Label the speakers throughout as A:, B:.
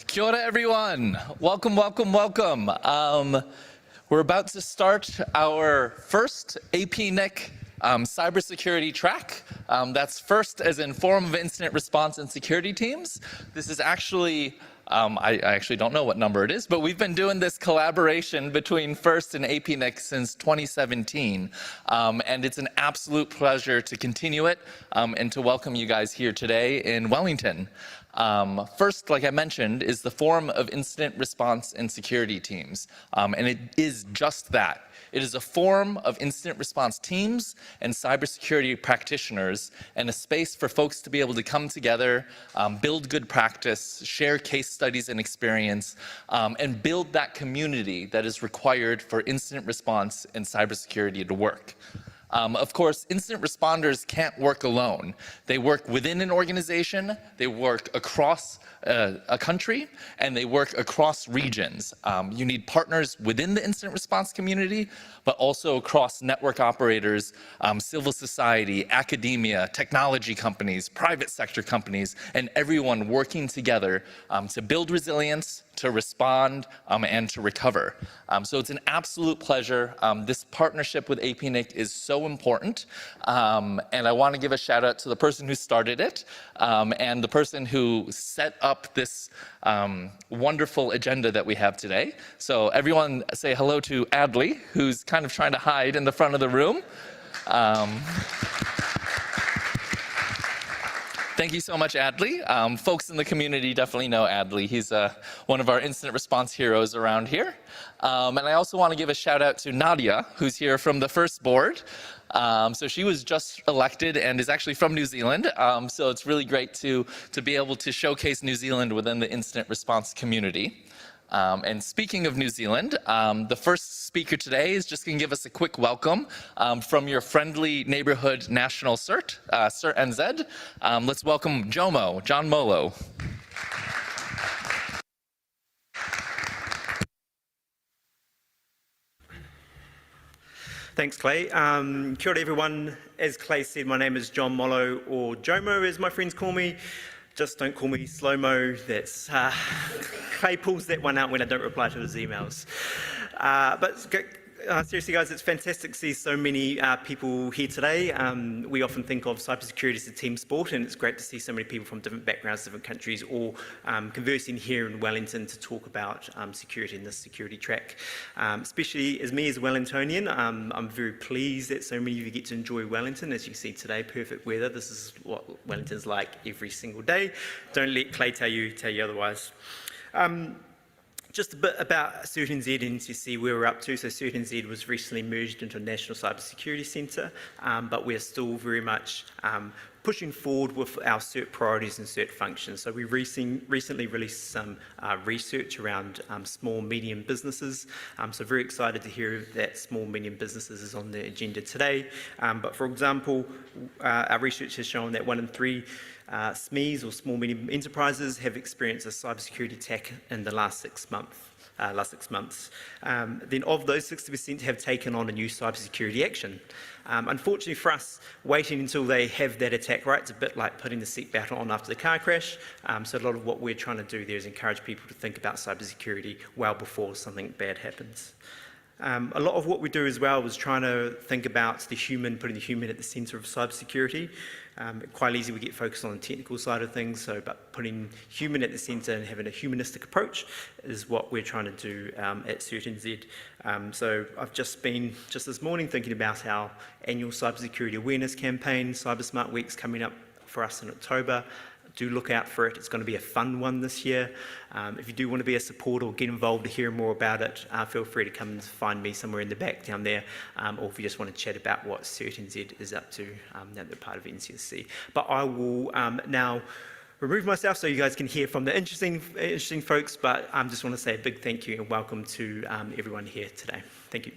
A: Kia ora, everyone. Welcome, welcome, welcome. We're about to start our first APNIC cybersecurity track. That's first as in Forum of Incident Response and Security Teams. This is actually, I actually don't know what number it is, but we've been doing this collaboration between FIRST and APNIC since 2017. And it's an absolute pleasure to continue it and to welcome you guys here today in Wellington. First, like I mentioned, is the Forum of Incident Response and Security Teams, and it is just that. It is a forum of incident response teams and cybersecurity practitioners, and a space for folks to be able to come together, build good practice, share case studies and experience, and build that community that is required for incident response and cybersecurity to work. Of course, incident responders can't work alone. They work within an organization, they work across a country, and they work across regions. You need partners within the incident response community, but also across network operators, civil society, academia, technology companies, private sector companies, and everyone working together to build resilience, to respond, and to recover. So it's an absolute pleasure. This partnership with APNIC is so important, and I want to give a shout out to the person who started it and the person who set up this wonderful agenda that we have today. So everyone say hello to Adley, who's kind of trying to hide in the front of the room. Thank you so much, Adley. Folks in the community definitely know Adley. He's one of our incident response heroes around here. And I also want to give a shout out to Nadia, who's here from the FIRST board. So she was just elected and is actually from New Zealand. So it's really great to be able to showcase New Zealand within the incident response community. And speaking of New Zealand, the first speaker today is just going to give us a quick welcome from your friendly neighborhood national CERT, CERT NZ. Let's welcome Jomo, John Molo.
B: Thanks, Clay. Kia ora, everyone. As Clay said, my name is John Molo, or Jomo as my friends call me. Just don't call me slow-mo. That's Clay pulls that one out when I don't reply to his emails. Seriously, guys, it's fantastic to see so many people here today. We often think of cybersecurity as a team sport, and it's great to see so many people from different backgrounds, different countries, all conversing here in Wellington to talk about security in this security track. Especially as me as a Wellingtonian, I'm very pleased that so many of you get to enjoy Wellington. As you can see today, perfect weather. This is what Wellington's like every single day. Don't let Clay tell you otherwise. Just a bit about CERT NZ and to see where we're up to. So CERT NZ was recently merged into a National Cybersecurity Centre, but we're still very much pushing forward with our CERT priorities and CERT functions. So we recently released some research around small, medium businesses. So very excited to hear that small, medium businesses is on the agenda today. But for example, our research has shown that 1 in 3 SMEs or small medium enterprises have experienced a cybersecurity attack in the last 6 months. Then of those, 60% have taken on a new cybersecurity action. Unfortunately for us, waiting until they have that attack right, it's a bit like putting the seatbelt on after the car crash. So a lot of what we're trying to do there is encourage people to think about cybersecurity well before something bad happens. A lot of what we do as well is trying to think about the human, putting the human at the centre of cybersecurity. Quite easy we get focused on the technical side of things, but putting human at the centre and having a humanistic approach is what we're trying to do at CERT NZ. So I've just this morning thinking about our annual cybersecurity awareness campaign. Cyber Smart Week's coming up for us in October. Do look out for it. It's going to be a fun one this year. If you do want to be a supporter or get involved to hear more about it, feel free to come and find me somewhere in the back down there, or if you just want to chat about what CERT NZ is up to, now they're part of NCSC. But I will now remove myself so you guys can hear from the interesting folks, but I just want to say a big thank you and welcome to everyone here today. Thank you.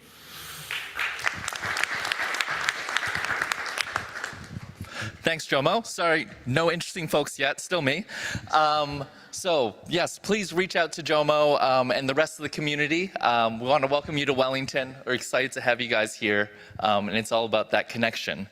A: Thanks, Jomo. Sorry, no interesting folks yet, still me. So yes, please reach out to Jomo and the rest of the community. We want to welcome you to Wellington. We're excited to have you guys here, and it's all about that connection.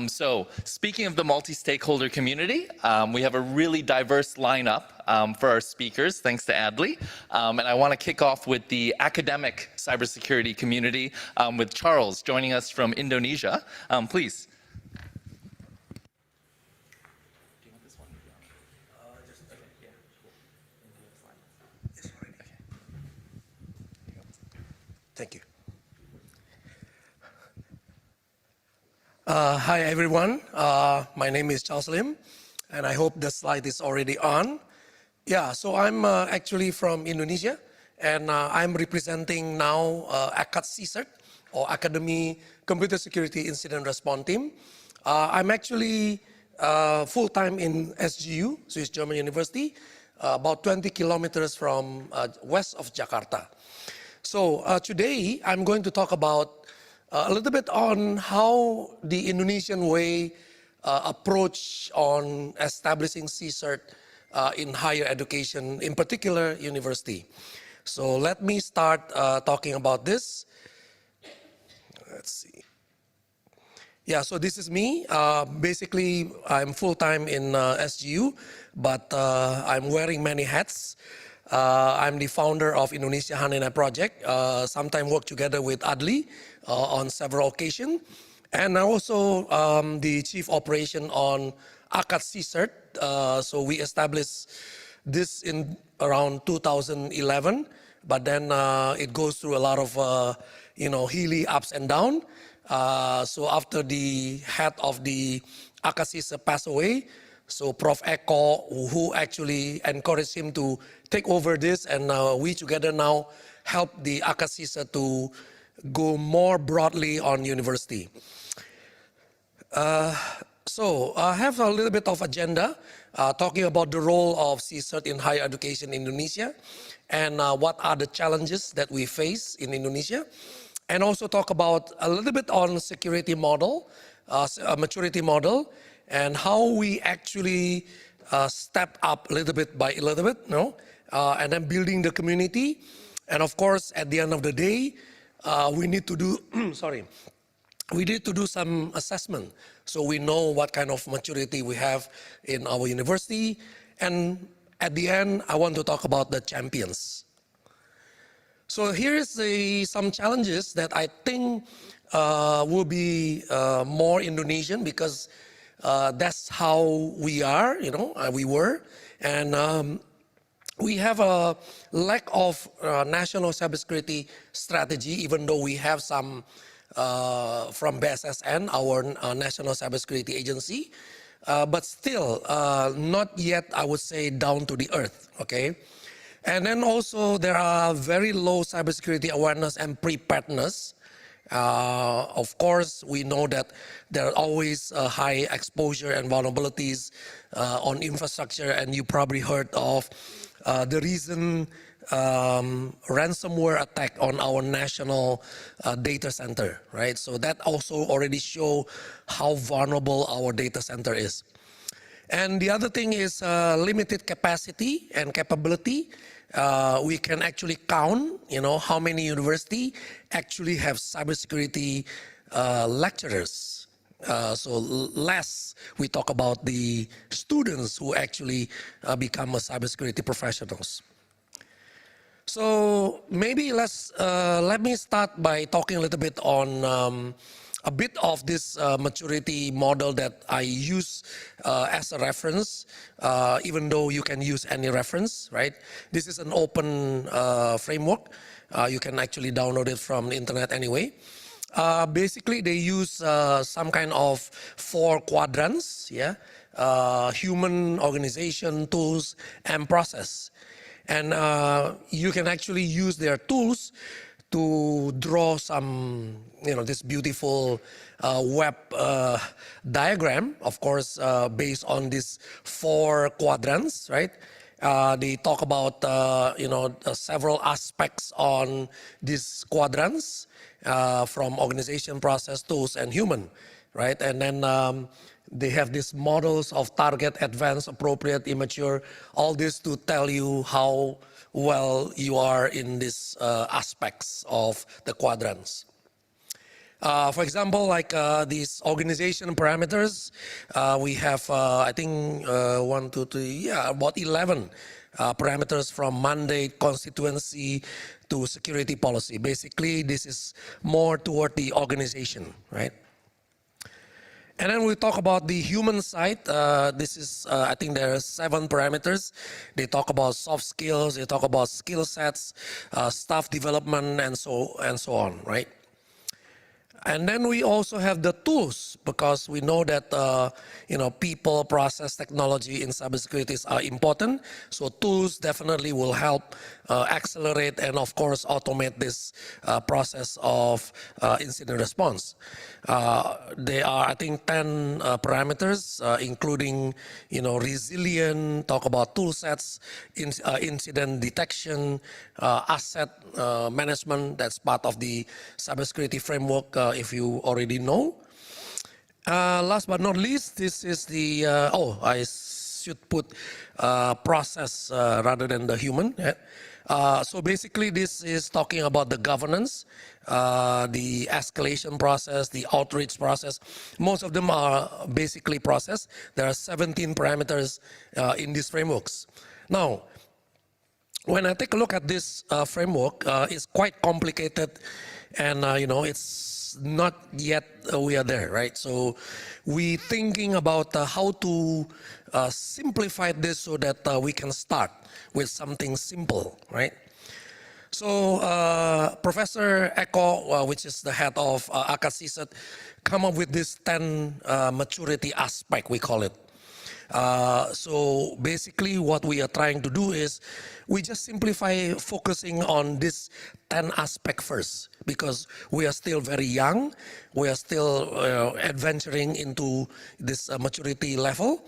A: So speaking of the multi-stakeholder community, we have a really diverse lineup for our speakers, thanks to Adley. And I want to kick off with the academic cybersecurity community with Charles joining us from Indonesia. Please.
C: Thank you. Hi, everyone. My name is Charles Lim, and I hope the slide is already on. Yeah, so I'm actually from Indonesia, and I'm representing now ACAT CSIRT, or Academy Computer Security Incident Response Team. I'm actually full-time in SGU, Swiss German University, about 20 kilometers from west of Jakarta. So today I'm going to talk about a little bit on how the Indonesian way approach on establishing CSIRT in higher education, in particular university. So let me start talking about this. Let's see. Yeah, so this is me. Basically, I'm full-time in SGU, but I'm wearing many hats. I'm the founder of Indonesia HANENA project. Sometimes work together with Adli on several occasions. And I'm also the chief operation on ACAT CSIRT. So we established this in around 2011, but then it goes through a lot of hilly ups and downs. So after the head of the ACAT CSIRT passed away, so Prof. Eko, who actually encouraged him to take over this, and we together now help the ACAT CSIRT to go more broadly on university. So I have a little bit of agenda talking about the role of CSIRT in higher education in Indonesia, and what are the challenges that we face in Indonesia, and also talk about a little bit on security model, maturity model, and how we actually step up a little bit by a little bit, and then building the community. And of course, at the end of the day, we need to do, we need to do some assessment so we know what kind of maturity we have in our university. And at the end, I want to talk about the champions. So here's some challenges that I think will be more Indonesian, because that's how we are, we were. And we have a lack of national cybersecurity strategy, even though we have some from BSSN, our National Cybersecurity Agency, but still not yet, I would say, down to the earth, okay? And then also there are very low cybersecurity awareness and preparedness. Of course, we know that there are always high exposure and vulnerabilities on infrastructure, and you probably heard of the recent ransomware attack on our national data center, right? So that also already show how vulnerable our data center is. And the other thing is limited capacity and capability. We can actually count, how many universities actually have cybersecurity lecturers. So less we talk about the students who actually become a cybersecurity professionals. So maybe let me start by talking a little bit on a bit of this maturity model that I use as a reference, even though you can use any reference, right? This is an open framework. You can actually download it from the internet anyway. Basically, they use some kind of 4 quadrants, yeah? Human, organization, tools, and process. And you can actually use their tools to draw some, this beautiful web diagram, of course, based on these 4 quadrants, right? They talk about, several aspects on these quadrants from organization, process, tools, and human, right? And then They have these models of target, advanced, appropriate, immature, all this to tell you how well you are in these aspects of the quadrants. For example, like these organization parameters, we have, I think, 1, 2, 3, yeah, about 11 parameters from mandate, constituency to security policy. Basically, this is more toward the organization, right? And then we talk about the human side. This is, I think there are 7 parameters. They talk about soft skills, they talk about skill sets, staff development, and so on, right? And then we also have the tools, because we know that people, process, technology in cybersecurity are important. So tools definitely will help accelerate and, of course, automate this process of incident response. There are, I think, 10 parameters, including resilient, talk about tool sets, incident detection, asset management. That's part of the cybersecurity framework, if you already know. Last but not least, this is the, I should put process rather than the human. Yeah. So basically, this is talking about the governance, the escalation process, the outreach process. Most of them are basically process. There are 17 parameters in these frameworks. Now, when I take a look at this framework, it's quite complicated, and it's not yet we are there, right? So we thinking about how to simplify this so that we can start with something simple, right? So Professor Eko, which is the head of ACACISET, come up with this 10 maturity aspect, we call it. So basically what we are trying to do is we just simplify focusing on this 10 aspect first, because we are still very young, we are still adventuring into this maturity level.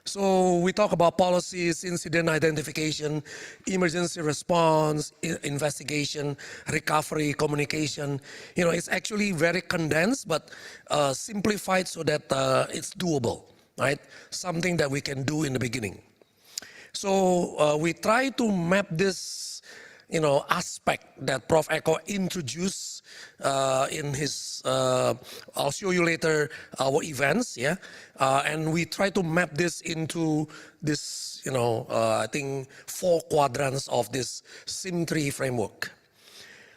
C: So we talk about policies, incident identification, emergency response, investigation, recovery, communication. It's actually very condensed, but simplified so that it's doable, right? Something that we can do in the beginning. So we try to map this, aspect that Prof. Eko introduced in his, I'll show you later, our events, yeah? And we try to map this into this, I think 4 quadrants of this SIM3 framework.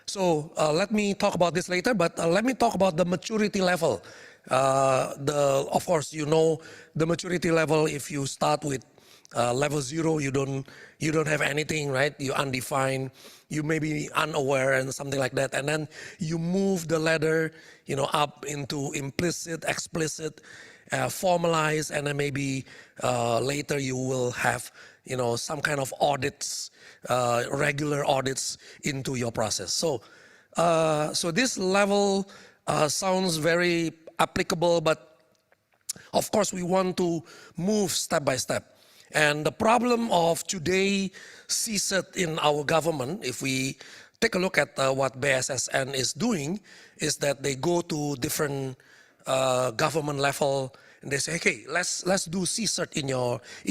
C: So let me talk about this later, but let me talk about the maturity level. Of course, the maturity level, if you start with level 0, you don't have anything, right? You're undefined, you may be unaware and something like that. And then you move the ladder, up into implicit, explicit, formalized, and then maybe later you will have, some kind of audits, regular audits into your process. So, so this level sounds very applicable, but of course we want to move step by step. And the problem of today CSIRT in our government, if we take a look at what BSSN is doing, is that they go to different government level and they say, okay, let's do CSIRT in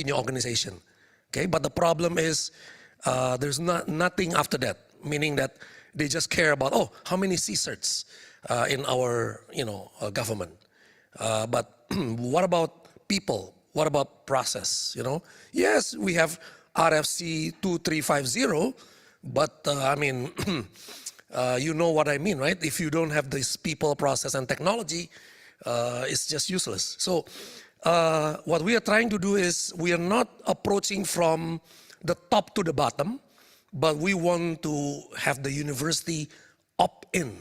C: your organization. Okay, but the problem is there's nothing after that, meaning that they just care about, how many CSIRTs in our government. But what about people? What about process? Yes, we have RFC 2350, but I mean, you know what I mean, right? If you don't have this people, process, and technology, it's just useless. So what we are trying to do is we are not approaching from the top to the bottom, but we want to have the university opt-in,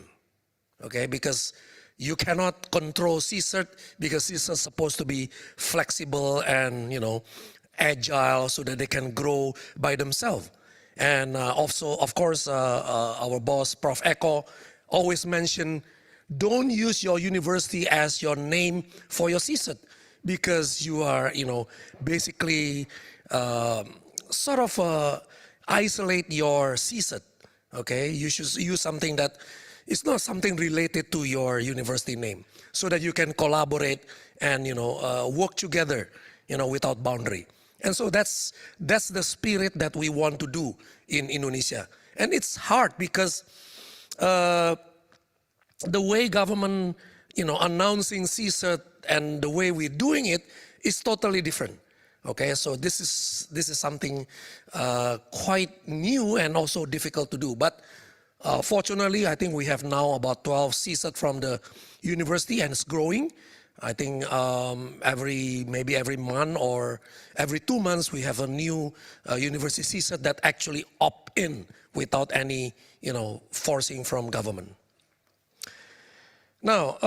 C: okay? Because you cannot control CSIRT, because CSIRT is supposed to be flexible and agile so that they can grow by themselves. And also, of course, our boss, Prof. Eko, always mentioned, don't use your university as your name for your CSIRT, because you are, basically sort of isolate your CSIRT. Okay, you should use something that it's not something related to your university name, so that you can collaborate and work together, without boundary. And so that's the spirit that we want to do in Indonesia. And it's hard because the way government, announcing CSIRT and the way we're doing it is totally different. Okay, so this is something quite new and also difficult to do. But fortunately, I think we have now about 12 CSIRT from the university, and it's growing. I think maybe every month or every 2 months we have a new university CSIRT that actually opt in without any forcing from government. Now,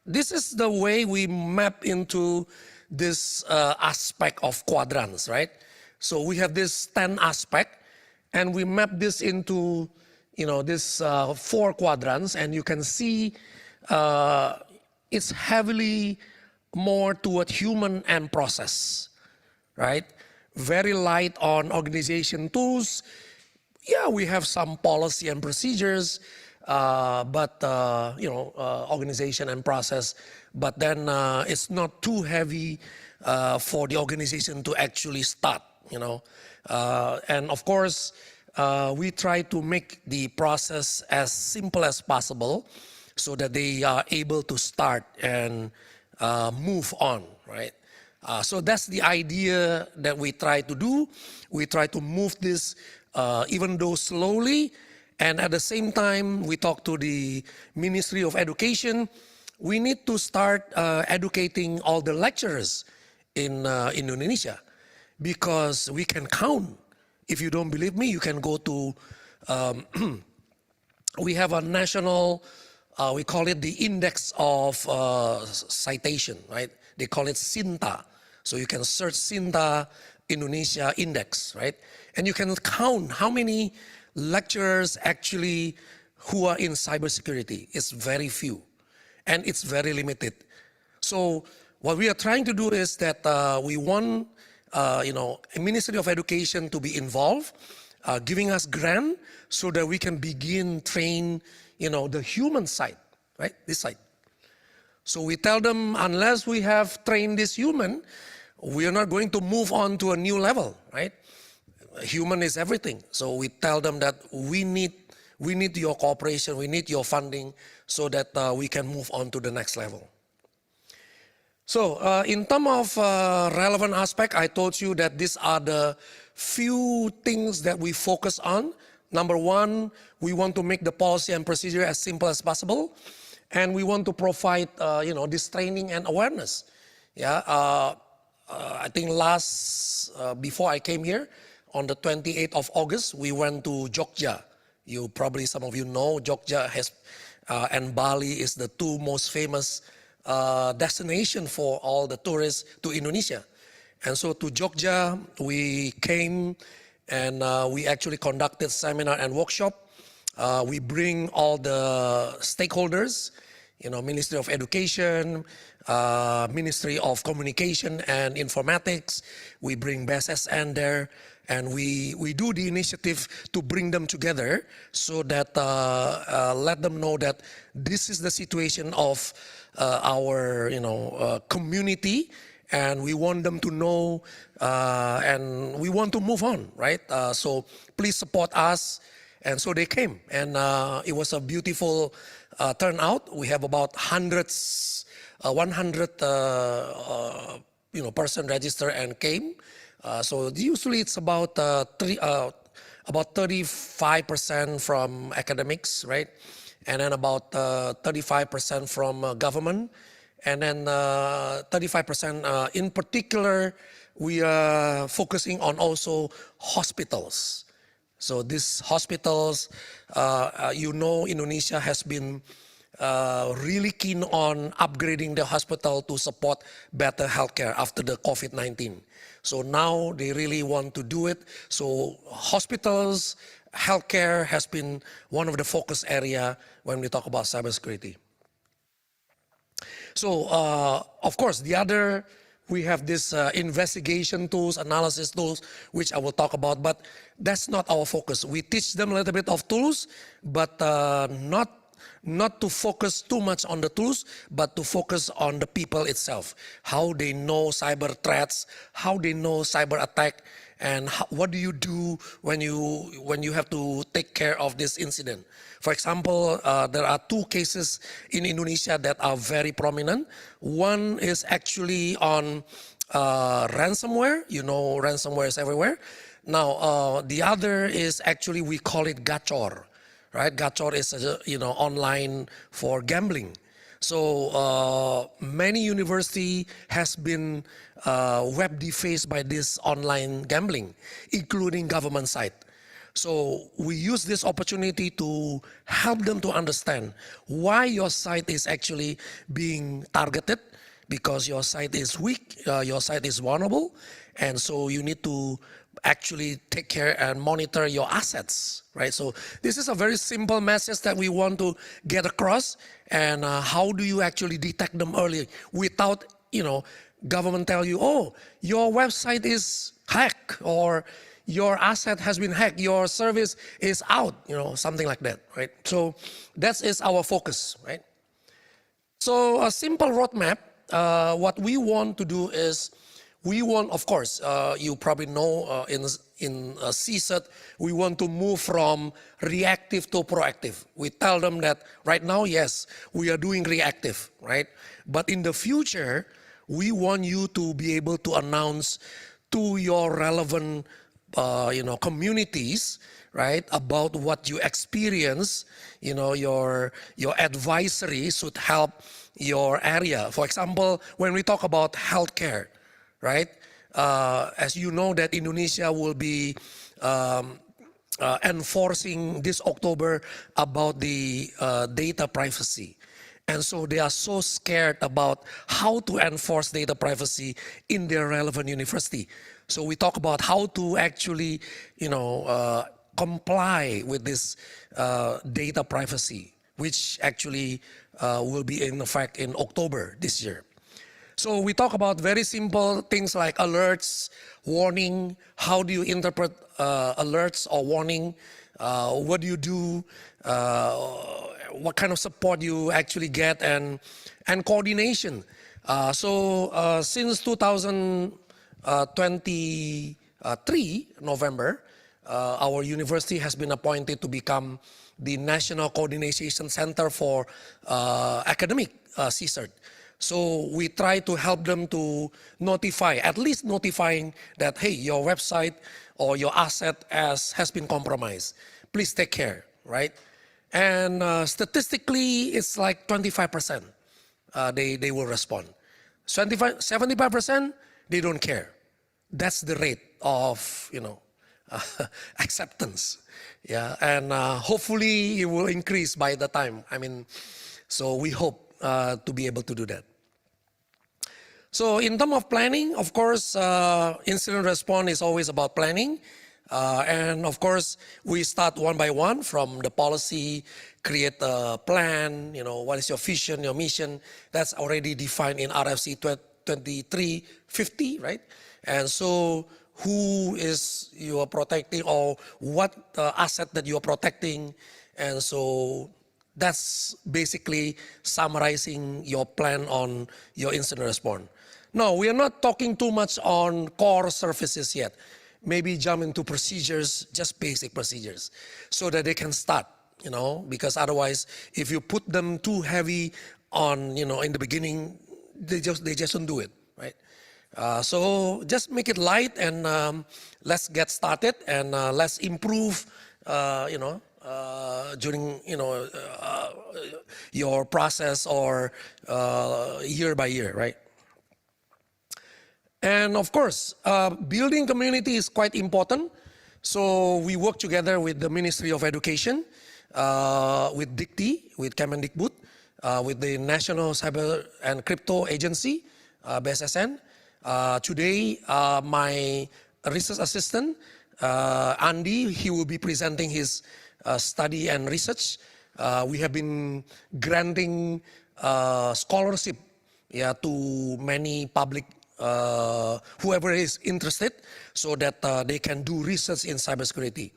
C: this is the way we map into this aspect of quadrants, right? So we have this 10 aspect, and we map this into this 4 quadrants, and you can see it's heavily more toward human and process, right? Very light on organization tools. Yeah, we have some policy and procedures, but organization and process. But then it's not too heavy for the organization to actually start, And of course, we try to make the process as simple as possible so that they are able to start and move on, right? So that's the idea that we try to do. We try to move this even though slowly, and at the same time, we talk to the Ministry of Education. We need to start educating all the lecturers in Indonesia, because we can count. If you don't believe me, you can go to, we have a national, we call it the index of citation, right? They call it SINTA. So you can search SINTA Indonesia index, right? And you can count how many lecturers actually who are in cybersecurity. It's very few, and it's very limited. So what we are trying to do is that we want, a Ministry of Education to be involved, giving us grant so that we can begin train, the human side, right? This side. So we tell them, unless we have trained this human, we are not going to move on to a new level, right? Human is everything. So we tell them that we need your cooperation, we need your funding so that we can move on to the next level. So in terms of relevant aspect, I told you that these are the few things that we focus on. Number one, we want to make the policy and procedure as simple as possible. And we want to provide, this training and awareness. Yeah, I think before I came here, on the 28th of August, we went to Jogja. Some of you know, Jogja and Bali is the 2 most famous destination for all the tourists to Indonesia. And so to Jogja, we came and we actually conducted seminar and workshop. We bring all the stakeholders, Ministry of Education, Ministry of Communication and Informatics. We bring BSSN there, and we do the initiative to bring them together so that let them know that this is the situation of our community, and we want them to know, and we want to move on, right? So please support us. And so they came, and it was a beautiful turnout. We have about 100 person registered and came. So usually it's about 35% from academics, right? And then about 35% from government, and then 35% in particular, we are focusing on also hospitals. So these hospitals, Indonesia has been really keen on upgrading the hospital to support better healthcare after the COVID-19. So now they really want to do it. So hospitals, healthcare has been one of the focus area when we talk about cybersecurity. So of course, the other We have this investigation tools, analysis tools, which I will talk about, but that's not our focus. We teach them a little bit of tools, but not to focus too much on the tools, but to focus on the people itself, how they know cyber threats, how they know cyber attack, and what do you do when you have to take care of this incident. For example, there are 2 cases in Indonesia that are very prominent. One is actually on ransomware. You know, ransomware is everywhere. Now, the other is actually, we call it gacor, right? Gacor is, online for gambling. So many university has been web defaced by this online gambling, including government side. So we use this opportunity to help them to understand why your site is actually being targeted, because your site is weak, your site is vulnerable, and so you need to actually take care and monitor your assets, right? So this is a very simple message that we want to get across, and how do you actually detect them early without, government tell you, oh, your website is hacked, or your asset has been hacked, your service is out, something like that, right? So that is our focus, right? So a simple roadmap, what we want to do is, we want, of course, you probably know in CSAT, we want to move from reactive to proactive. We tell them that right now, yes, we are doing reactive, right? But in the future, we want you to be able to announce to your relevant communities, right, about what you experience. Your advisory should help your area. For example, when we talk about healthcare, right? As you know, that Indonesia will be enforcing this October about the data privacy. And so they are so scared about how to enforce data privacy in their relevant university. So we talk about how to actually, comply with this data privacy, which actually will be in effect in October this year. So we talk about very simple things like alerts, warning. How do you interpret alerts or warning? What do you do? What kind of support you actually get, and coordination. Since 2023, November, our university has been appointed to become the National Coordination Center for Academic CSAT. So we try to help them to notify, at least notifying that, hey, your website or your asset has been compromised. Please take care, right? And statistically, it's like 25%. They will respond. 75%, they don't care. That's the rate of, acceptance. Yeah, and hopefully it will increase by the time. So we hope to be able to do that. So in terms of planning, of course, incident response is always about planning. And of course, we start one by one from the policy, create a plan, what is your vision, your mission. That's already defined in RFC 2350, right? And so who is you are protecting, or what asset that you are protecting. And so that's basically summarizing your plan on your incident response. No, we are not talking too much on core services yet. Maybe jump into procedures, just basic procedures, so that they can start, because otherwise, if you put them too heavy on, in the beginning, they just don't do it, right? So just make it light, and let's get started, and let's improve, during, your process, or year by year, right? And of course, building community is quite important. So we work together with the Ministry of Education, with DICTI, with Kemendikbud, with the National Cyber and Crypto Agency, BSSN. Today, my research assistant, Andy, he will be presenting his study and research. We have been granting scholarship, to many public whoever is interested so that they can do research in cybersecurity.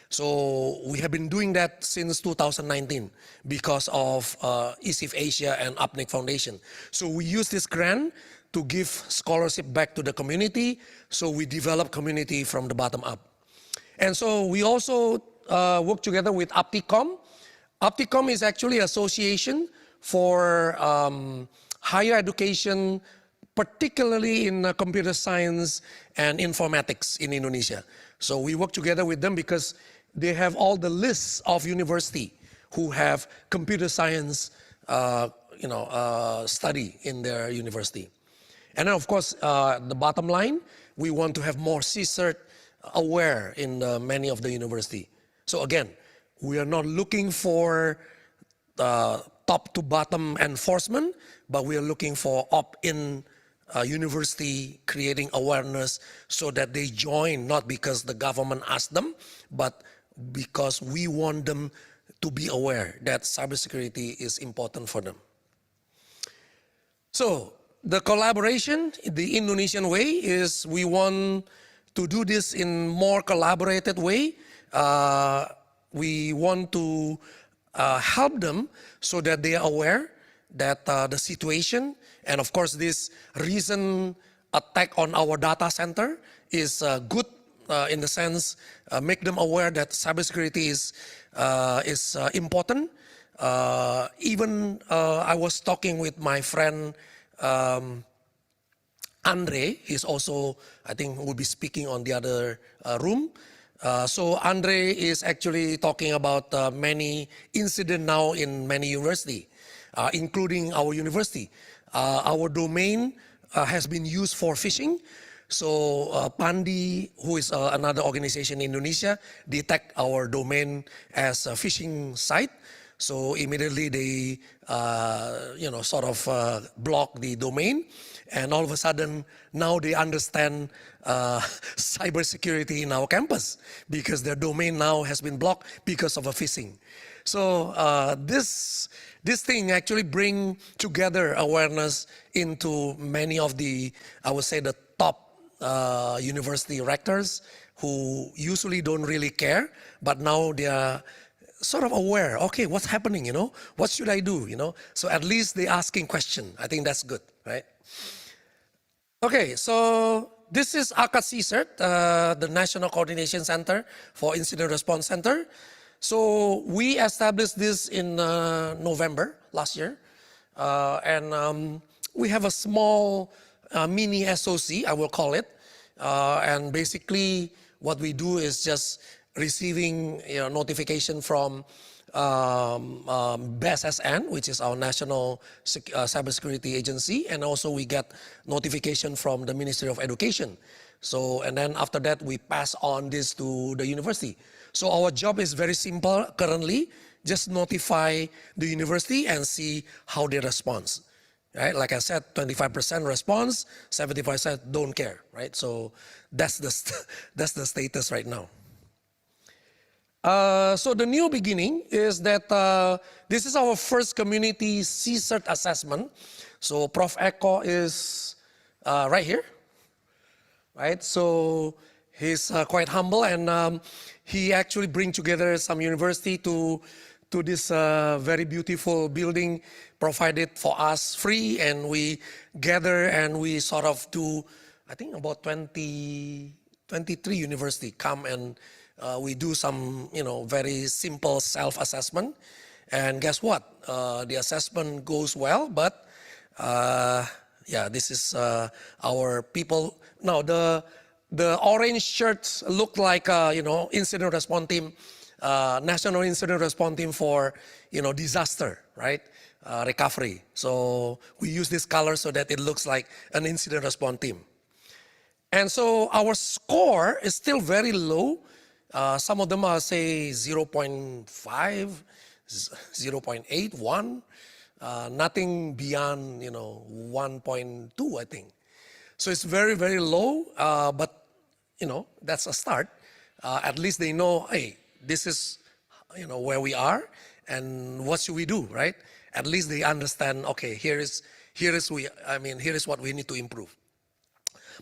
C: So we have been doing that since 2019 because of ESIF Asia and APNIC Foundation. So we use this grant to give scholarship back to the community. So we develop community from the bottom up. And so we also work together with Apticom. Apticom is actually an association for higher education, particularly in computer science and informatics in Indonesia. So we work together with them because they have all the lists of university who have computer science study in their university. And then of course, the bottom line, we want to have more CSIRT aware in many of the university. So again, we are not looking for top to bottom enforcement, but we are looking for opt-in university creating awareness so that they join, not because the government asked them, but because we want them to be aware that cybersecurity is important for them. So the collaboration, the Indonesian way is we want to do this in more collaborated way. We want to help them so that they are aware that the situation, and of course this recent attack on our data center is good in the sense make them aware that cybersecurity is important. Even I was talking with my friend Andre, he's also, I think, will be speaking on the other room. So Andre is actually talking about many incidents now in many universities, including our university. Our domain has been used for phishing. So Pandi, who is another organization in Indonesia, detect our domain as a phishing site. So immediately they, block the domain. And all of a sudden, now they understand cybersecurity in our campus because their domain now has been blocked because of a phishing. So this thing actually bring together awareness into many of the, I would say, the top university rectors who usually don't really care, but now they are sort of aware. Okay, what's happening? What should I do? So at least they asking question. I think that's good, right? Okay, so this is ACAT CSIRT, the National Coordination Center for Incident Response Center. So we established this in November last year, and we have a small mini SOC, I will call it, and basically what we do is just receiving notification from BSSN, which is our national cybersecurity agency, and also we get notification from the Ministry of Education. So, and then after that, we pass on this to the university. So our job is very simple currently, just notify the university and see how they respond. Right? Like I said, 25% response, 75% don't care, right? So that's the status right now. So the new beginning is that this is our first community CSIRT assessment. So Prof. Eko is right here, right? So he's quite humble, and he actually bring together some university to this very beautiful building provided for us free, and we gather and we sort of do, I think about 23 university come and we do some, very simple self-assessment. And guess what? The assessment goes well, but yeah, this is our people. Now the orange shirts look like, incident response team, national incident response team for, disaster, right? Recovery. So we use this color so that it looks like an incident response team. And so our score is still very low. Some of them are say 0.5, 0.8, 1, nothing beyond 1.2, I think. So it's very, very low, but that's a start. At least they know, hey, this is where we are, and what should we do, right? At least they understand. Okay, here is what we need to improve.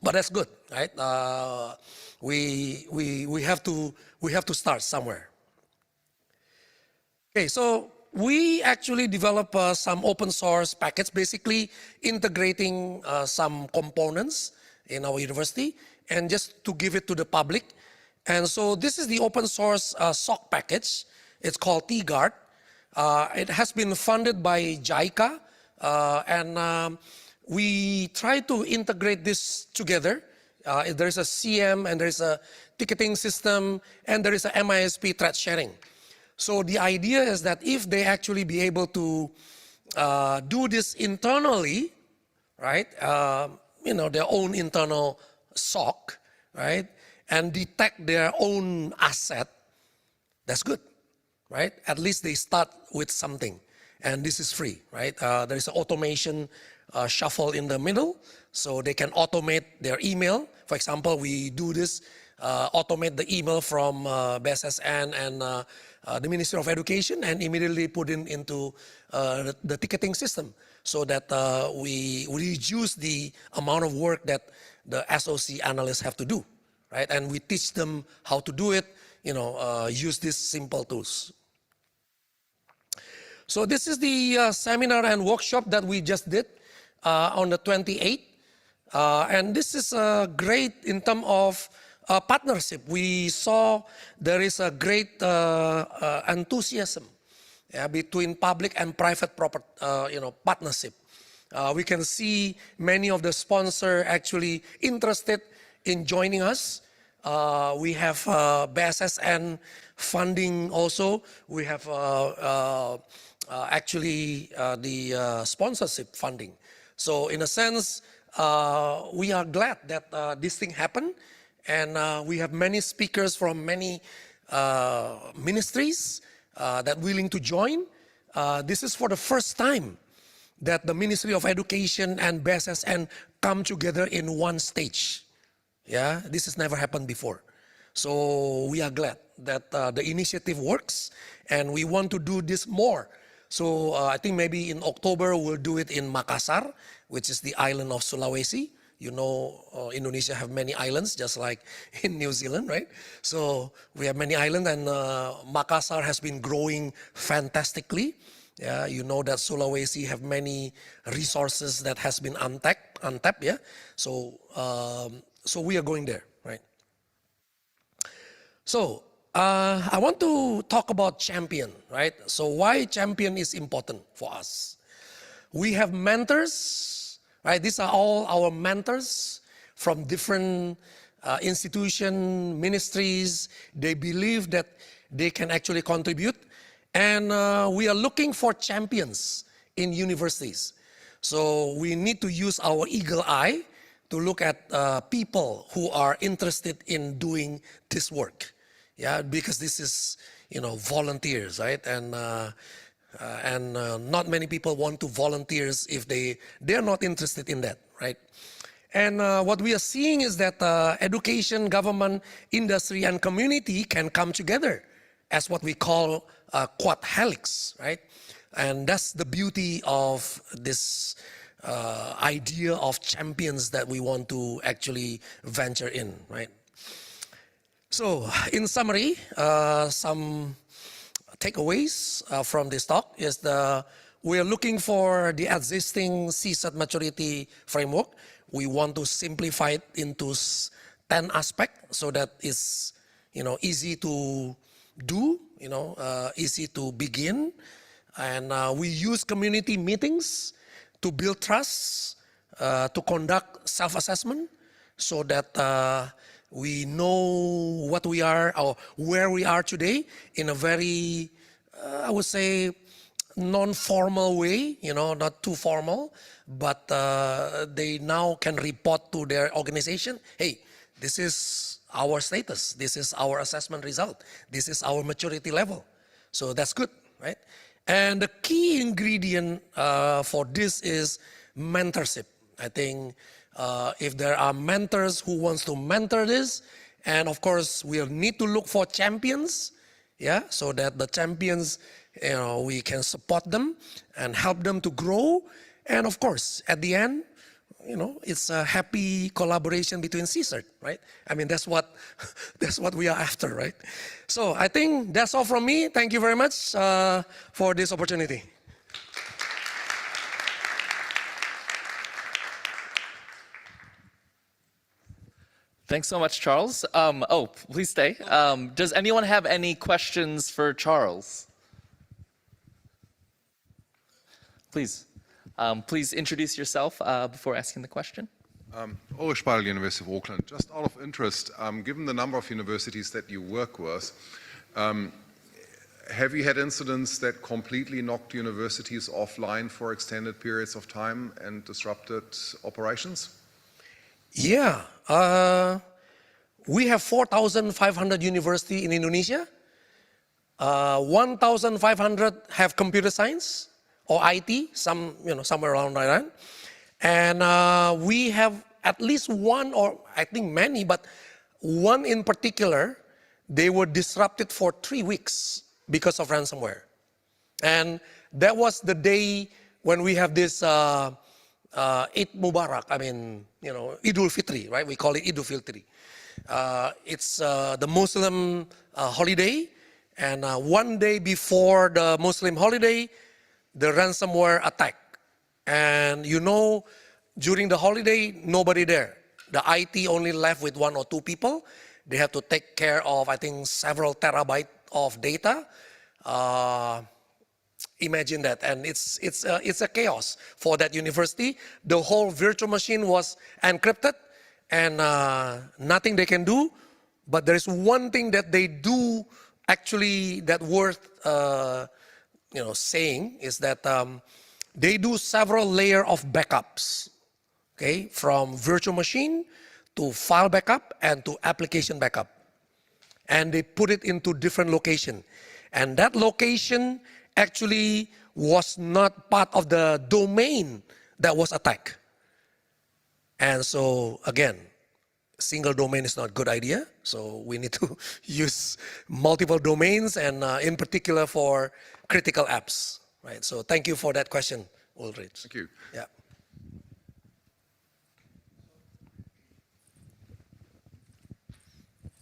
C: But that's good, right? We have to start somewhere. Okay, so we actually develop some open source packets, basically integrating some components in our university and just to give it to the public. And so this is the open source SOC package. It's called TGuard. It has been funded by JICA, and we try to integrate this together. There's a CM and there's a ticketing system and there is a MISP threat sharing. So the idea is that if they actually be able to do this internally, right, their own internal SOC, right, and detect their own asset, that's good, right? At least they start with something, and this is free, right? There is an automation shuffle in the middle, so they can automate their email. For example, we do this, automate the email from BSSN and the Ministry of Education and immediately put into the ticketing system so that we reduce the amount of work that the SOC analysts have to do, right? And we teach them how to do it, use these simple tools. So this is the seminar and workshop that we just did on the 28th. And this is great in terms of partnership. We saw there is a great enthusiasm between public and private partnership. We can see many of the sponsors actually interested in joining us. We have BSSN funding also. We have actually the sponsorship funding. So in a sense, we are glad that this thing happened. And we have many speakers from many ministries that willing to join. This is for the first time that the Ministry of Education and BSSN come together in one stage. Yeah, this has never happened before. So we are glad that the initiative works, and we want to do this more. So I think maybe in October we'll do it in Makassar, which is the island of Sulawesi. Indonesia have many islands, just like in New Zealand, right? So we have many islands, and Makassar has been growing fantastically. Yeah, you know that Sulawesi have many resources that has been untapped. Yeah, so we are going there, right? So I want to talk about champion, right? So why champion is important for us? We have mentors, right? These are all our mentors from different institutions, ministries. They believe that they can actually contribute. And we are looking for champions in universities. So we need to use our eagle eye to look at people who are interested in doing this work. Yeah, because this is, volunteers, right? And not many people want to volunteers if they're not interested in that, right? And what we are seeing is that education, government, industry, and community can come together as what we call quad helix, right? And that's the beauty of this idea of champions that we want to actually venture in, right? So, in summary, some takeaways from this talk is we are looking for the existing CSAT maturity framework. We want to simplify it into 10 aspects so that it's easy to do, easy to begin. And we use community meetings to build trust, to conduct self-assessment so that we know what we are or where we are today in a very, I would say, non-formal way, not too formal, but they now can report to their organization, hey, this is our status, this is our assessment result, this is our maturity level. So that's good, right? And the key ingredient for this is mentorship. I think if there are mentors who wants to mentor this, and of course we need to look for champions, yeah, so that the champions, we can support them and help them to grow. And of course, at the end, it's a happy collaboration between CSERT, right? I mean, that's what, that's what we are after, right? So I think that's all from me. Thank you very much for this opportunity.
A: Thanks so much, Charles. Oh, please stay. Does anyone have any questions for Charles? Please. Please introduce yourself before asking the question.
D: Ulrich Speidel, University of Auckland. Just out of interest, given the number of universities that you work with, have you had incidents that completely knocked universities offline for extended periods of time and disrupted operations?
C: Yeah. We have 4,500 universities in Indonesia. 1,500 have computer science or IT, somewhere around that. And we have at least one, or I think many, but one in particular, they were disrupted for 3 weeks because of ransomware. And that was the day when we have this Eid Mubarak, Idul Fitri, right? We call it Idul Fitri. It's the Muslim holiday, and one day before the Muslim holiday, the ransomware attack. And during the holiday, nobody there. The IT only left with 1 or 2 people. They have to take care of, I think, several terabytes of data. Imagine that, and it's a chaos for that university. The whole virtual machine was encrypted, and nothing they can do. But there is one thing that they do actually that worth saying is that they do several layers of backups, okay, from virtual machine to file backup and to application backup, and they put it into different location, and that location actually was not part of the domain that was attacked. And so again, single domain is not a good idea. So we need to use multiple domains, and in particular for critical apps, right? So thank you for that question, Ulrich.
D: Thank you.
C: Yeah.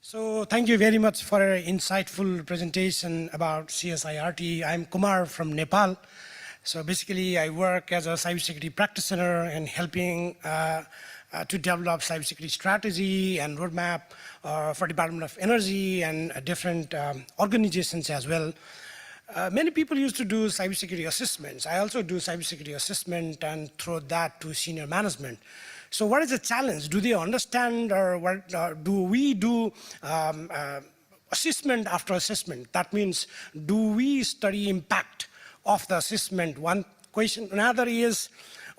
E: So thank you very much for an insightful presentation about CSIRT. I'm Kumar from Nepal. So basically I work as a cybersecurity practitioner and helping to develop cybersecurity strategy and roadmap for Department of Energy and different organizations as well. Many people used to do cybersecurity assessments. I also do cybersecurity assessment and throw that to senior management. So what is the challenge? Do they understand, or what, do we do assessment after assessment? That means, do we study impact of the assessment? One question. Another is,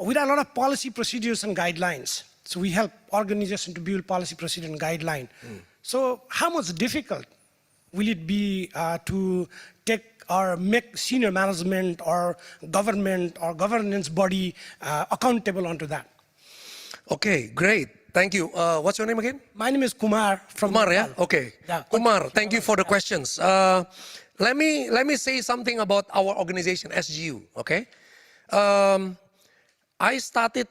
E: we have a lot of policy procedures and guidelines. So we help organizations to build policy procedure and guideline. So how much difficult will it be to take or make senior management or government or governance body accountable onto that?
C: Okay, great. Thank you. What's your name again?
E: My name is Kumar from
C: Kumar,
E: Nepal.
C: yeah? Okay.
E: Yeah.
C: Kumar, thank you for the questions. Let me say something about our organization, SGU, okay? I started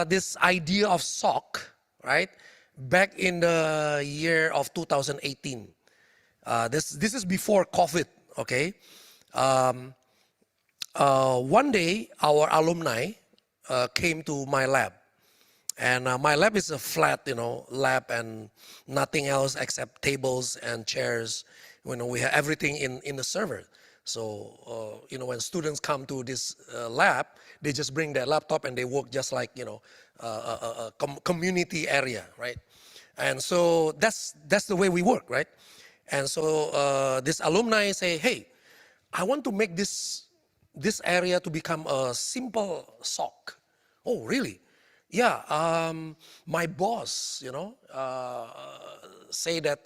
C: this idea of SOC, right, back in the year of 2018. This is before COVID, okay? One day, our alumni came to my lab. And my lab is a flat, lab and nothing else except tables and chairs. We have everything in the server. So, when students come to this lab, they just bring their laptop and they work just like, a community area, right? And so that's the way we work, right? And so this alumni say, hey, I want to make this area to become a simple SOC. Oh, really? Yeah, my boss, say that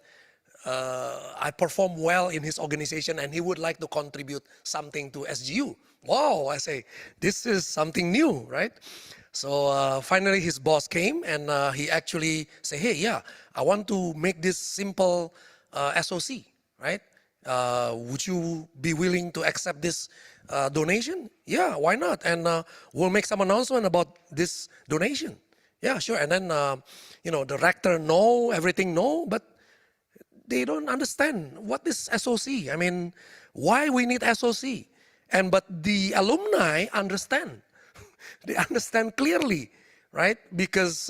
C: I perform well in his organization and he would like to contribute something to SGU. Wow, I say, this is something new, right? So finally his boss came and he actually said, hey, yeah, I want to make this simple SOC, right? Would you be willing to accept this donation? Yeah, why not? And we'll make some announcement about this donation. Yeah, sure. And then, the rector know, everything know, but they don't understand what is SOC. I mean, why we need SOC. But the alumni understand. They understand clearly, right? Because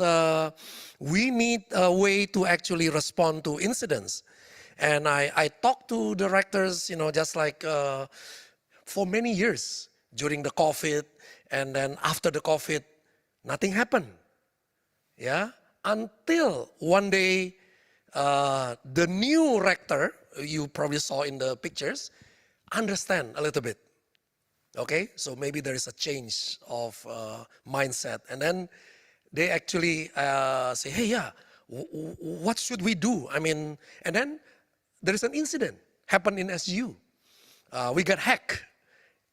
C: we need a way to actually respond to incidents. And I talked to directors, just like for many years during the COVID, and then after the COVID, nothing happened. Yeah, until one day, the new rector, you probably saw in the pictures, understand a little bit. Okay, so maybe there is a change of mindset, and then they actually say, "Hey, yeah, what should we do?" I mean, and then there is an incident happened in SU. We got hacked,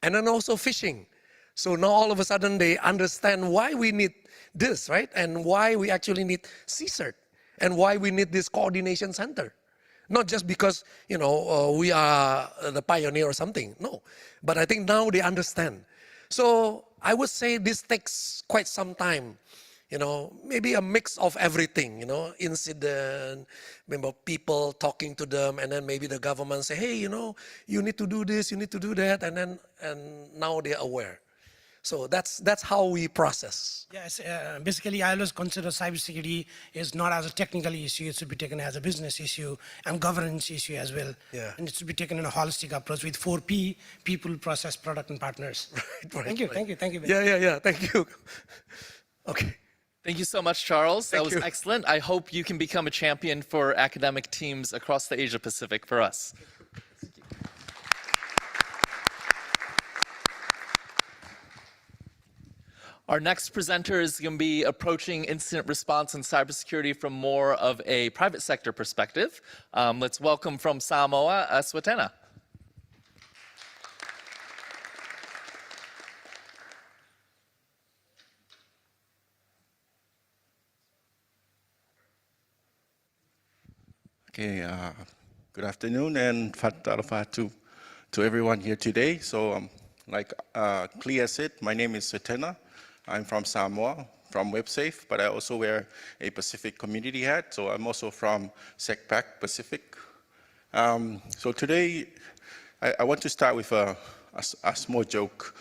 C: and then also phishing. So now all of a sudden they understand why we need this, right? And why we actually need CSERT, and why we need this coordination center. Not just because, we are the pioneer or something, no. But I think now they understand. So I would say this takes quite some time, maybe a mix of everything, incident, people talking to them, and then maybe the government say, hey, you need to do this, you need to do that, and now they're aware. So that's how we process.
E: Yes, basically I always consider cybersecurity is not as a technical issue, it should be taken as a business issue and governance issue as well.
C: Yeah.
E: And it should be taken in a holistic approach with 4P, people, process, product, and partners.
C: Right,
E: Thank you.
C: Yeah, thank you. Okay.
A: Thank you so much, Charles. That
C: Thank
A: was
C: you.
A: excellent. I hope you can become a champion for academic teams across the Asia Pacific for us. Our next presenter is going to be approaching incident response and cybersecurity from more of a private sector perspective. Let's welcome from Samoa, Swetena.
F: Okay, good afternoon and fat talofa to everyone here today. So, like Clea said, my name is Swetena. I'm from Samoa, from WebSafe, but I also wear a Pacific community hat. So I'm also from SecPac Pacific. So today, I want to start with a small joke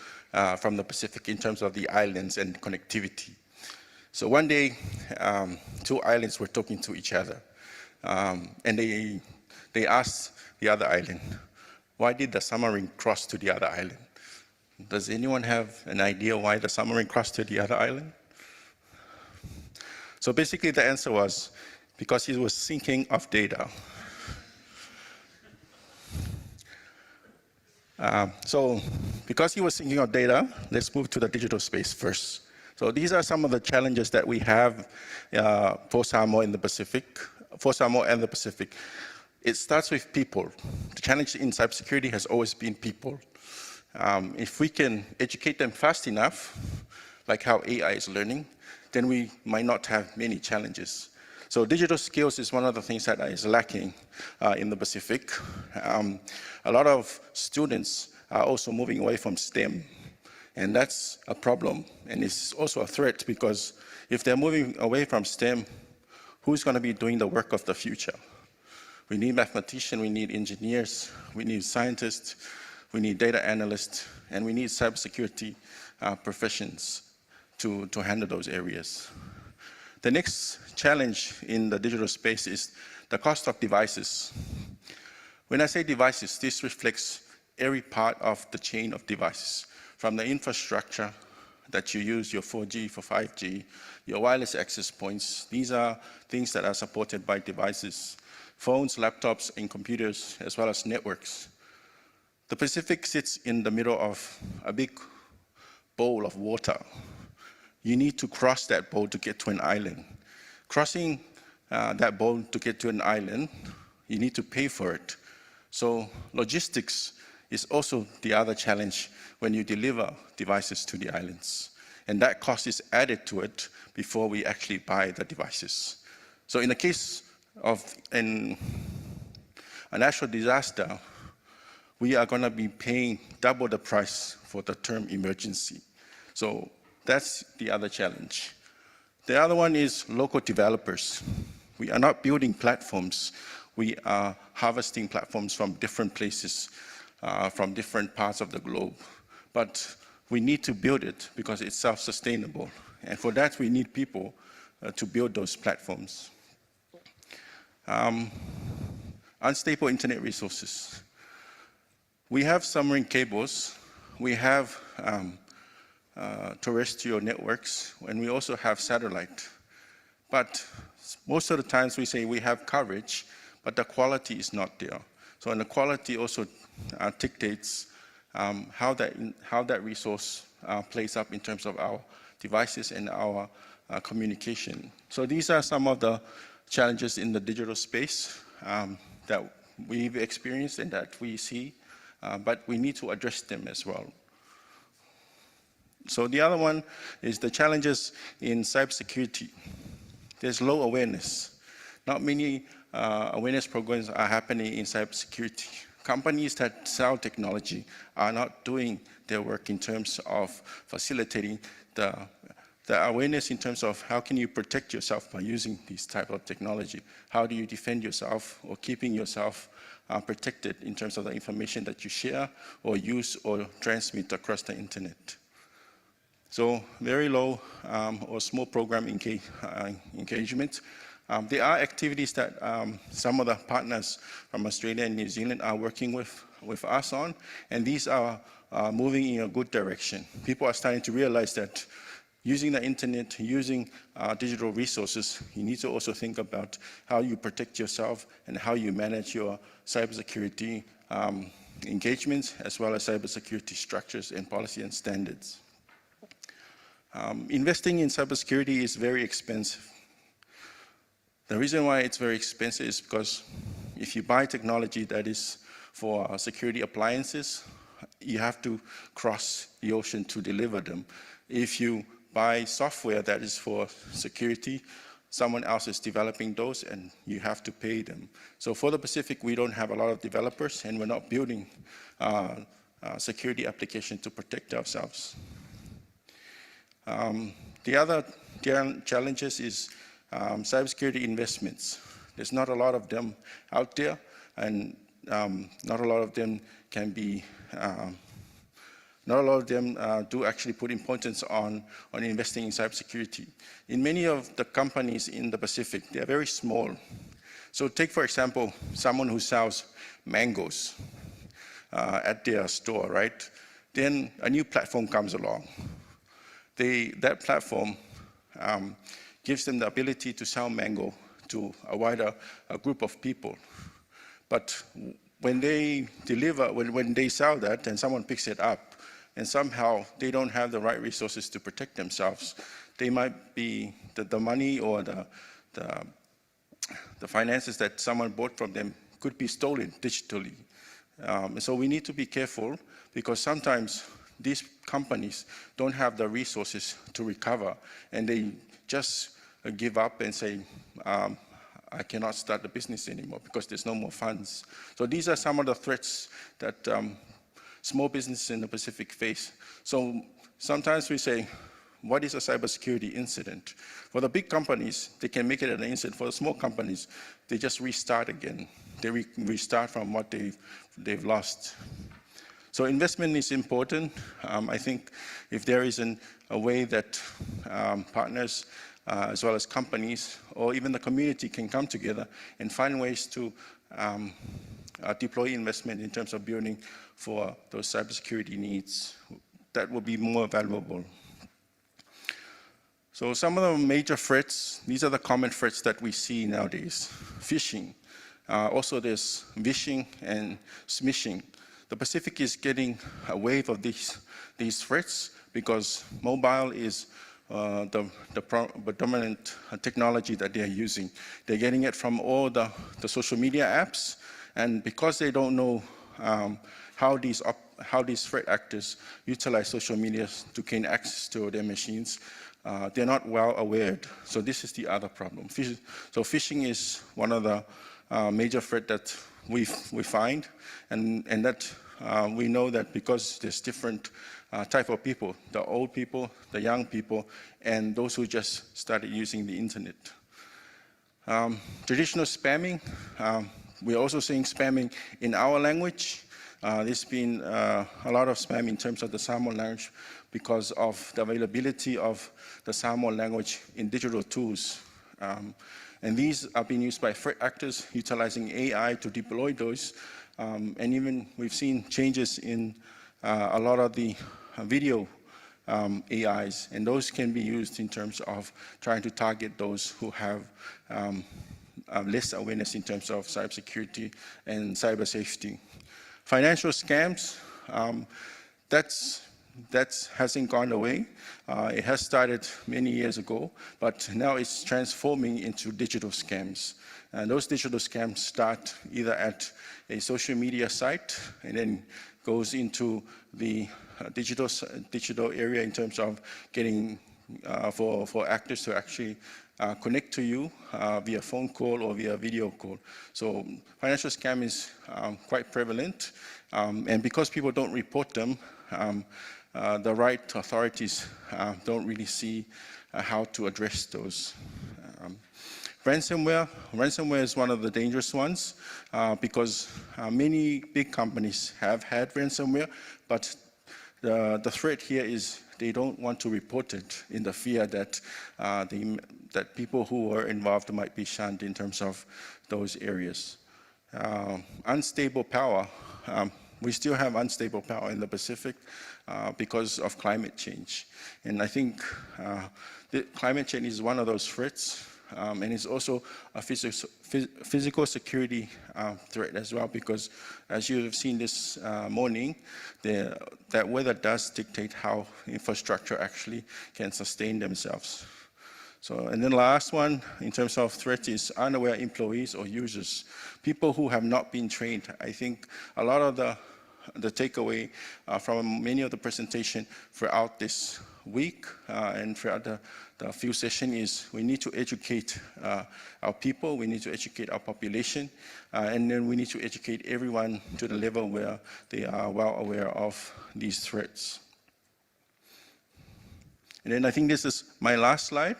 F: from the Pacific in terms of the islands and connectivity. So one day, two islands were talking to each other. And they asked the other island, why did the submarine cross to the other island? Does anyone have an idea why the submarine crossed to the other island? So basically the answer was because he was syncing of data. So because he was syncing of data, let's move to the digital space first. So these are some of the challenges that we have for Samoa and the Pacific. It starts with people. The challenge in cybersecurity has always been people. If we can educate them fast enough, like how AI is learning, then we might not have many challenges. So digital skills is one of the things that is lacking in the Pacific. A lot of students are also moving away from STEM, and that's a problem, and it's also a threat because if they're moving away from STEM, who's going to be doing the work of the future? We need mathematicians, we need engineers, we need scientists, we need data analysts, and we need cybersecurity professions to handle those areas. The next challenge in the digital space is the cost of devices. When I say devices, this reflects every part of the chain of devices, from the infrastructure that you use, your 4G for 5G, your wireless access points. These are things that are supported by devices, phones, laptops, and computers, as well as networks. The Pacific sits in the middle of a big bowl of water. You need to cross that bowl to get to an island. Crossing that bowl to get to an island, you need to pay for it. So logistics is also the other challenge when you deliver devices to the islands. And that cost is added to it before we actually buy the devices. So in the case of a natural disaster, we are going to be paying double the price for the term emergency. So that's the other challenge. The other one is local developers. We are not building platforms. We are harvesting platforms from different places, from different parts of the globe. But we need to build it because it's self-sustainable. And for that, we need people to build those platforms. Unstable internet resources. We have submarine cables. We have terrestrial networks, and we also have satellite. But most of the times we say we have coverage, but the quality is not there. So and the quality also dictates how that resource plays up in terms of our devices and our communication. So these are some of the challenges in the digital space that we've experienced and that we see, but we need to address them as well. So the other one is the challenges in cybersecurity. There's low awareness. Not many awareness programs are happening in cybersecurity. Companies that sell technology are not doing their work in terms of facilitating the awareness in terms of how can you protect yourself by using this type of technology? How do you defend yourself or keeping yourself protected in terms of the information that you share or use or transmit across the internet? So very low or small program engagement. There are activities that some of the partners from Australia and New Zealand are working with us on, and these are moving in a good direction. People are starting to realize that using the internet, using digital resources, you need to also think about how you protect yourself and how you manage your cybersecurity engagements, as well as cybersecurity structures and policy and standards. Investing in cybersecurity is very expensive. The reason why it's very expensive is because if you buy technology that is for security appliances, you have to cross the ocean to deliver them. If you buy software that is for security, someone else is developing those and you have to pay them. So for the Pacific, we don't have a lot of developers and we're not building security applications to protect ourselves. The other challenges is cybersecurity investments. There's not a lot of them out there, and not a lot of them can be, not a lot of them do actually put importance on investing in cybersecurity. In many of the companies in the Pacific, they are very small. So take, for example, someone who sells mangoes at their store, right? Then a new platform comes along. That platform gives them the ability to sell mango to a wider group of people. But when they deliver, when they sell that and someone picks it up and somehow they don't have the right resources to protect themselves, they might be, the money or the finances that someone bought from them could be stolen digitally. So we need to be careful because sometimes these companies don't have the resources to recover and they just give up and say, I cannot start the business anymore because there's no more funds. So these are some of the threats that small businesses in the Pacific face. So sometimes we say, what is a cybersecurity incident? For the big companies, they can make it an incident. For the small companies, they just restart again. They restart from what they've lost. So investment is important. I think if there isn't a way that partners, as well as companies, or even the community can come together and find ways to deploy investment in terms of building for those cybersecurity needs, that will be more valuable. So some of the major threats, these are the common threats that we see nowadays. Phishing. Also there's vishing and smishing. The Pacific is getting a wave of these threats because mobile is the dominant technology that they're using. They're getting it from all the social media apps, and because they don't know how these threat actors utilize social media to gain access to their machines, they're not well aware. So this is the other problem. So phishing is one of the major threat that we find, and that we know that because there's different type of people, the old people, the young people, and those who just started using the internet. Traditional spamming, we're also seeing spamming in our language. There's been a lot of spam in terms of the Samoan language because of the availability of the Samoan language in digital tools. And these are being used by threat actors utilizing AI to deploy those. And even we've seen changes in a lot of the video AIs, and those can be used in terms of trying to target those who have less awareness in terms of cybersecurity and cyber safety. Financial scams, that hasn't gone away. It has started many years ago, but now it's transforming into digital scams. And those digital scams start either at a social media site and then goes into the digital area in terms of getting for actors to actually connect to you via phone call or via video call. So financial scam is quite prevalent, and because people don't report them, the right authorities don't really see how to address those. Ransomware is one of the dangerous ones because many big companies have had ransomware, but the threat here is they don't want to report it in the fear that that people who are involved might be shunned in terms of those areas. Unstable power. We still have unstable power in the Pacific because of climate change. And I think climate change is one of those threats. And it's also a physical security threat as well, because as you have seen this morning, that weather does dictate how infrastructure actually can sustain themselves. So, and then the last one, in terms of threat, is unaware employees or users, people who have not been trained. I think a lot of the takeaway from many of the presentation throughout this week and throughout the few sessions is we need to educate our people, we need to educate our population, and then we need to educate everyone to the level where they are well aware of these threats. And then I think this is my last slide.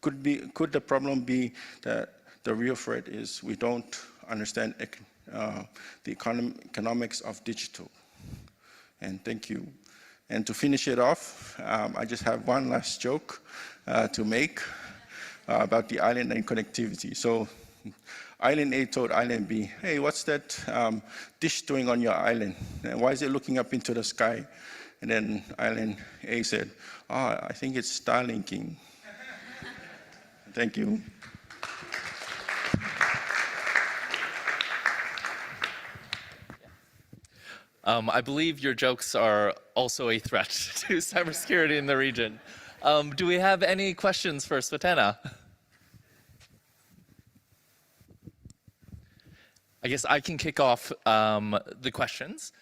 F: Could the problem be that the real threat is we don't understand the economics of digital? And thank you. And to finish it off, I just have one last joke to make about the island and connectivity. So Island A told Island B, hey, what's that dish doing on your island? And why is it looking up into the sky? And then Island A said, I think it's Starlinking. Thank you.
A: I believe your jokes are also a threat to cybersecurity in the region. Do we have any questions for Svatana? I guess I can kick off the questions.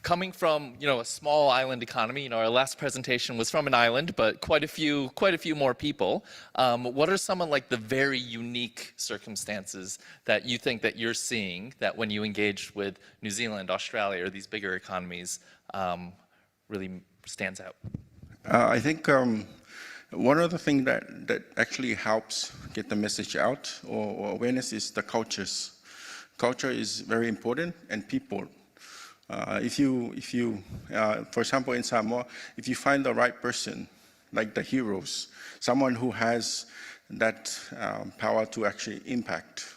A: Coming from a small island economy, our last presentation was from an island, but quite a few more people. What are some of the very unique circumstances that you think that you're seeing that when you engage with New Zealand, Australia, or these bigger economies really stands out?
F: I think one of the things that actually helps get the message out or awareness is the cultures. Culture is very important, and people. If you, for example, in Samoa, if you find the right person, like the heroes, someone who has that power to actually impact,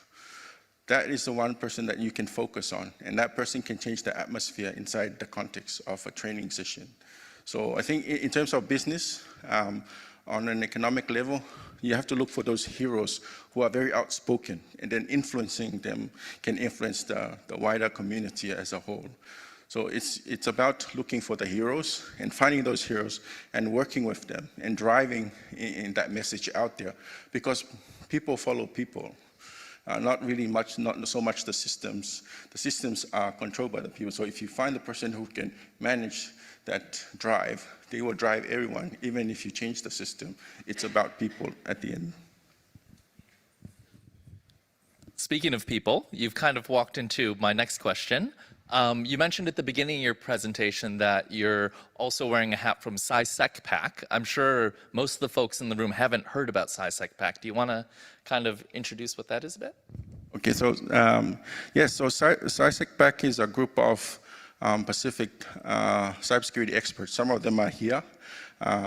F: that is the one person that you can focus on, and that person can change the atmosphere inside the context of a training session. So I think in terms of business, on an economic level, you have to look for those heroes who are very outspoken, and then influencing them can influence the wider community as a whole. So it's about looking for the heroes and finding those heroes and working with them and driving in that message out there, because people follow people. Not so much the systems. The systems are controlled by the people. So if you find the person who can manage that drive, they will drive everyone, even if you change the system. It's about people at the end.
A: speaking of people, you've kind of walked into my next question. You mentioned at the beginning of your presentation that you're also wearing a hat from SciSecPac. I'm sure most of the folks in the room haven't heard about SciSecPac. Do you want to kind of introduce what that is a bit?
F: Okay, so yes, so SciSecPac is a group of Pacific cybersecurity experts. Some of them are here.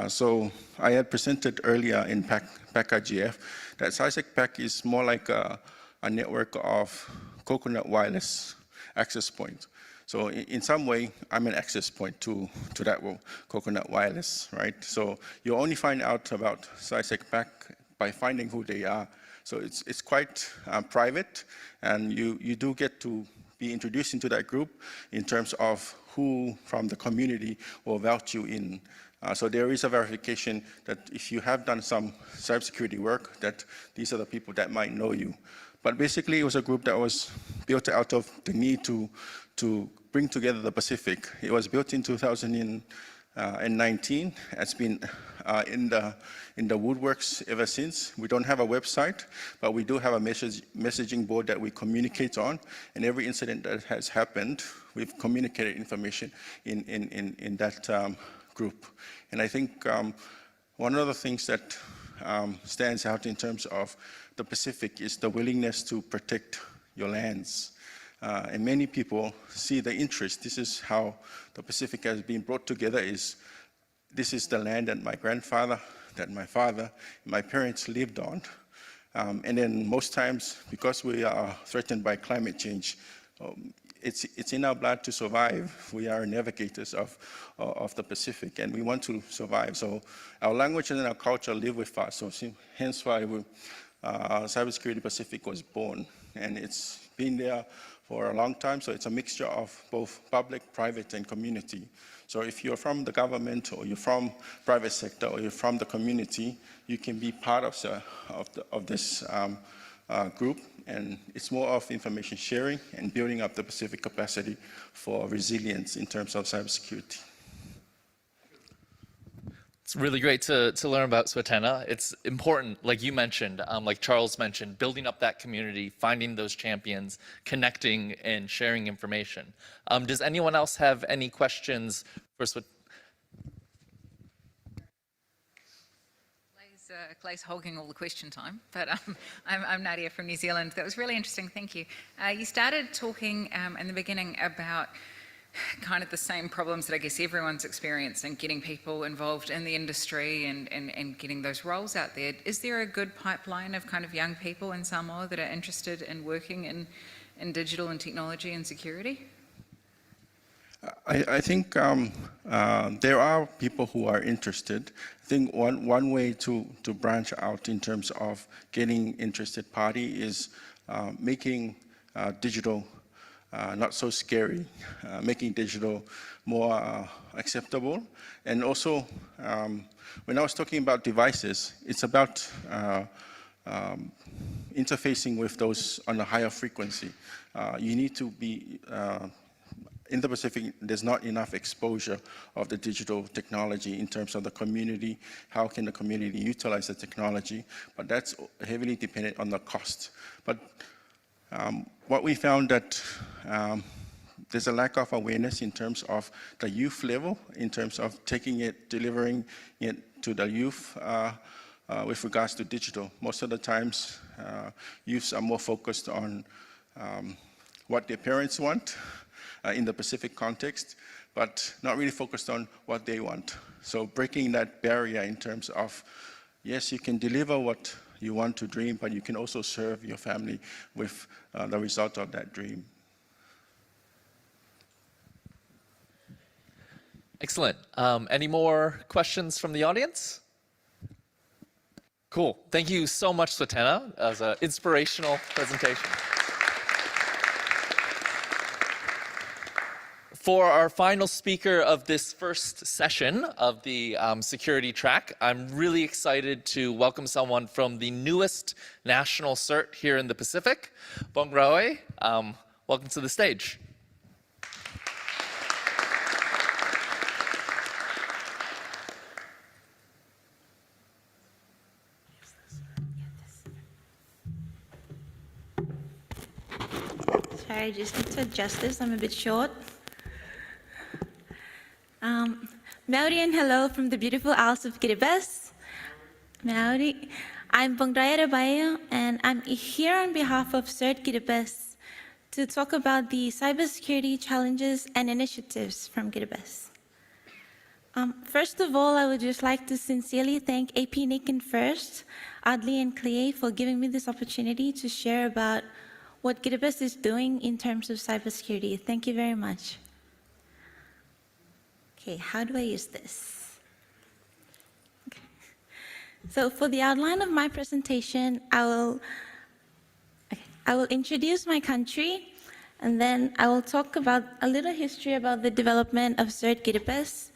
F: So I had presented earlier in PAC-IGF that SciSecPac is more like a network of coconut wireless access points. So in some way, I'm an access point to that coconut wireless, right? So you only find out about SciSecPac by finding who they are. So it's quite private, and you do get to be introduced into that group in terms of who from the community will vouch you in. So there is a verification that if you have done some cybersecurity work, that these are the people that might know you. But basically, it was a group that was built out of the need to bring together the Pacific. It was built in 2019. It's been in the woodworks ever since. We don't have a website, but we do have a messaging board that we communicate on. And every incident that has happened, we've communicated information in that group. And I think one of the things that stands out in terms of the Pacific is the willingness to protect your lands. And many people see the interest. This is how the Pacific has been brought together. This is the land that my grandfather, that my father, my parents lived on. And then most times, because we are threatened by climate change, it's in our blood to survive. We are navigators of the Pacific, and we want to survive. So our language and our culture live with us. So hence why Cybersecurity Pacific was born, and it's been there for a long time. So it's a mixture of both public, private, and community. So if you're from the government, or you're from private sector, or you're from the community, you can be part of this group. And it's more of information sharing and building up the Pacific capacity for resilience in terms of cybersecurity.
A: It's really great to learn about Swetena. It's important, like you mentioned, like Charles mentioned, building up that community, finding those champions, connecting and sharing information. Does anyone else have any questions for Swetena?
G: Clay's hogging all the question time, but I'm Nadia from New Zealand. That was really interesting, thank you. You started talking in the beginning about kind of the same problems that I guess everyone's experiencing, getting people involved in the industry and getting those roles out there. Is there a good pipeline of kind of young people in Samoa that are interested in working in digital and technology and security?
F: I think there are people who are interested. I think one way to branch out in terms of getting interested party is making digital not so scary, making digital more acceptable. And also, when I was talking about devices, it's about interfacing with those on a higher frequency. You need to be in the Pacific, there's not enough exposure of the digital technology in terms of the community. How can the community utilize the technology? But that's heavily dependent on the cost. But what we found that there's a lack of awareness in terms of the youth level, in terms of taking it, delivering it to the youth with regards to digital. Most of the times, youths are more focused on what their parents want, in the Pacific context, but not really focused on what they want. So breaking that barrier in terms of, yes, you can deliver what you want to dream, but you can also serve your family with the result of that dream.
A: Excellent. Any more questions from the audience? Cool. Thank you so much, Swetena. That was an inspirational presentation. For our final speaker of this first session of the security track, I'm really excited to welcome someone from the newest national CERT here in the Pacific, Bong Raoe. Welcome to the stage.
H: Sorry, I just need to adjust this. I'm a bit short. Maori and hello from the beautiful Isles of Kiribati. Maori. I'm Bongdaya Rabayo, and I'm here on behalf of CERT Kiribati to talk about the cybersecurity challenges and initiatives from Kiribati. First of all, I would just like to sincerely thank APNIC and FIRST, Adli and Clea, for giving me this opportunity to share about what Kiribati is doing in terms of cybersecurity. Thank you very much. Okay, how do I use this? Okay. So for the outline of my presentation, I will introduce my country, and then I will talk about a little history about the development of CERT Kiribati.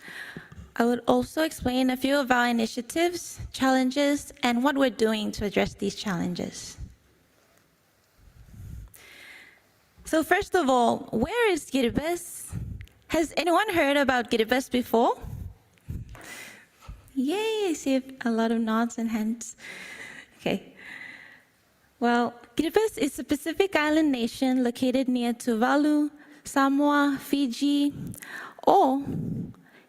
H: I would also explain a few of our initiatives, challenges, and what we're doing to address these challenges. So first of all, where is Kiribati? Has anyone heard about Kiribati before? Yay, I see a lot of nods and hands. Okay. Well, Kiribati is a Pacific island nation located near Tuvalu, Samoa, Fiji, or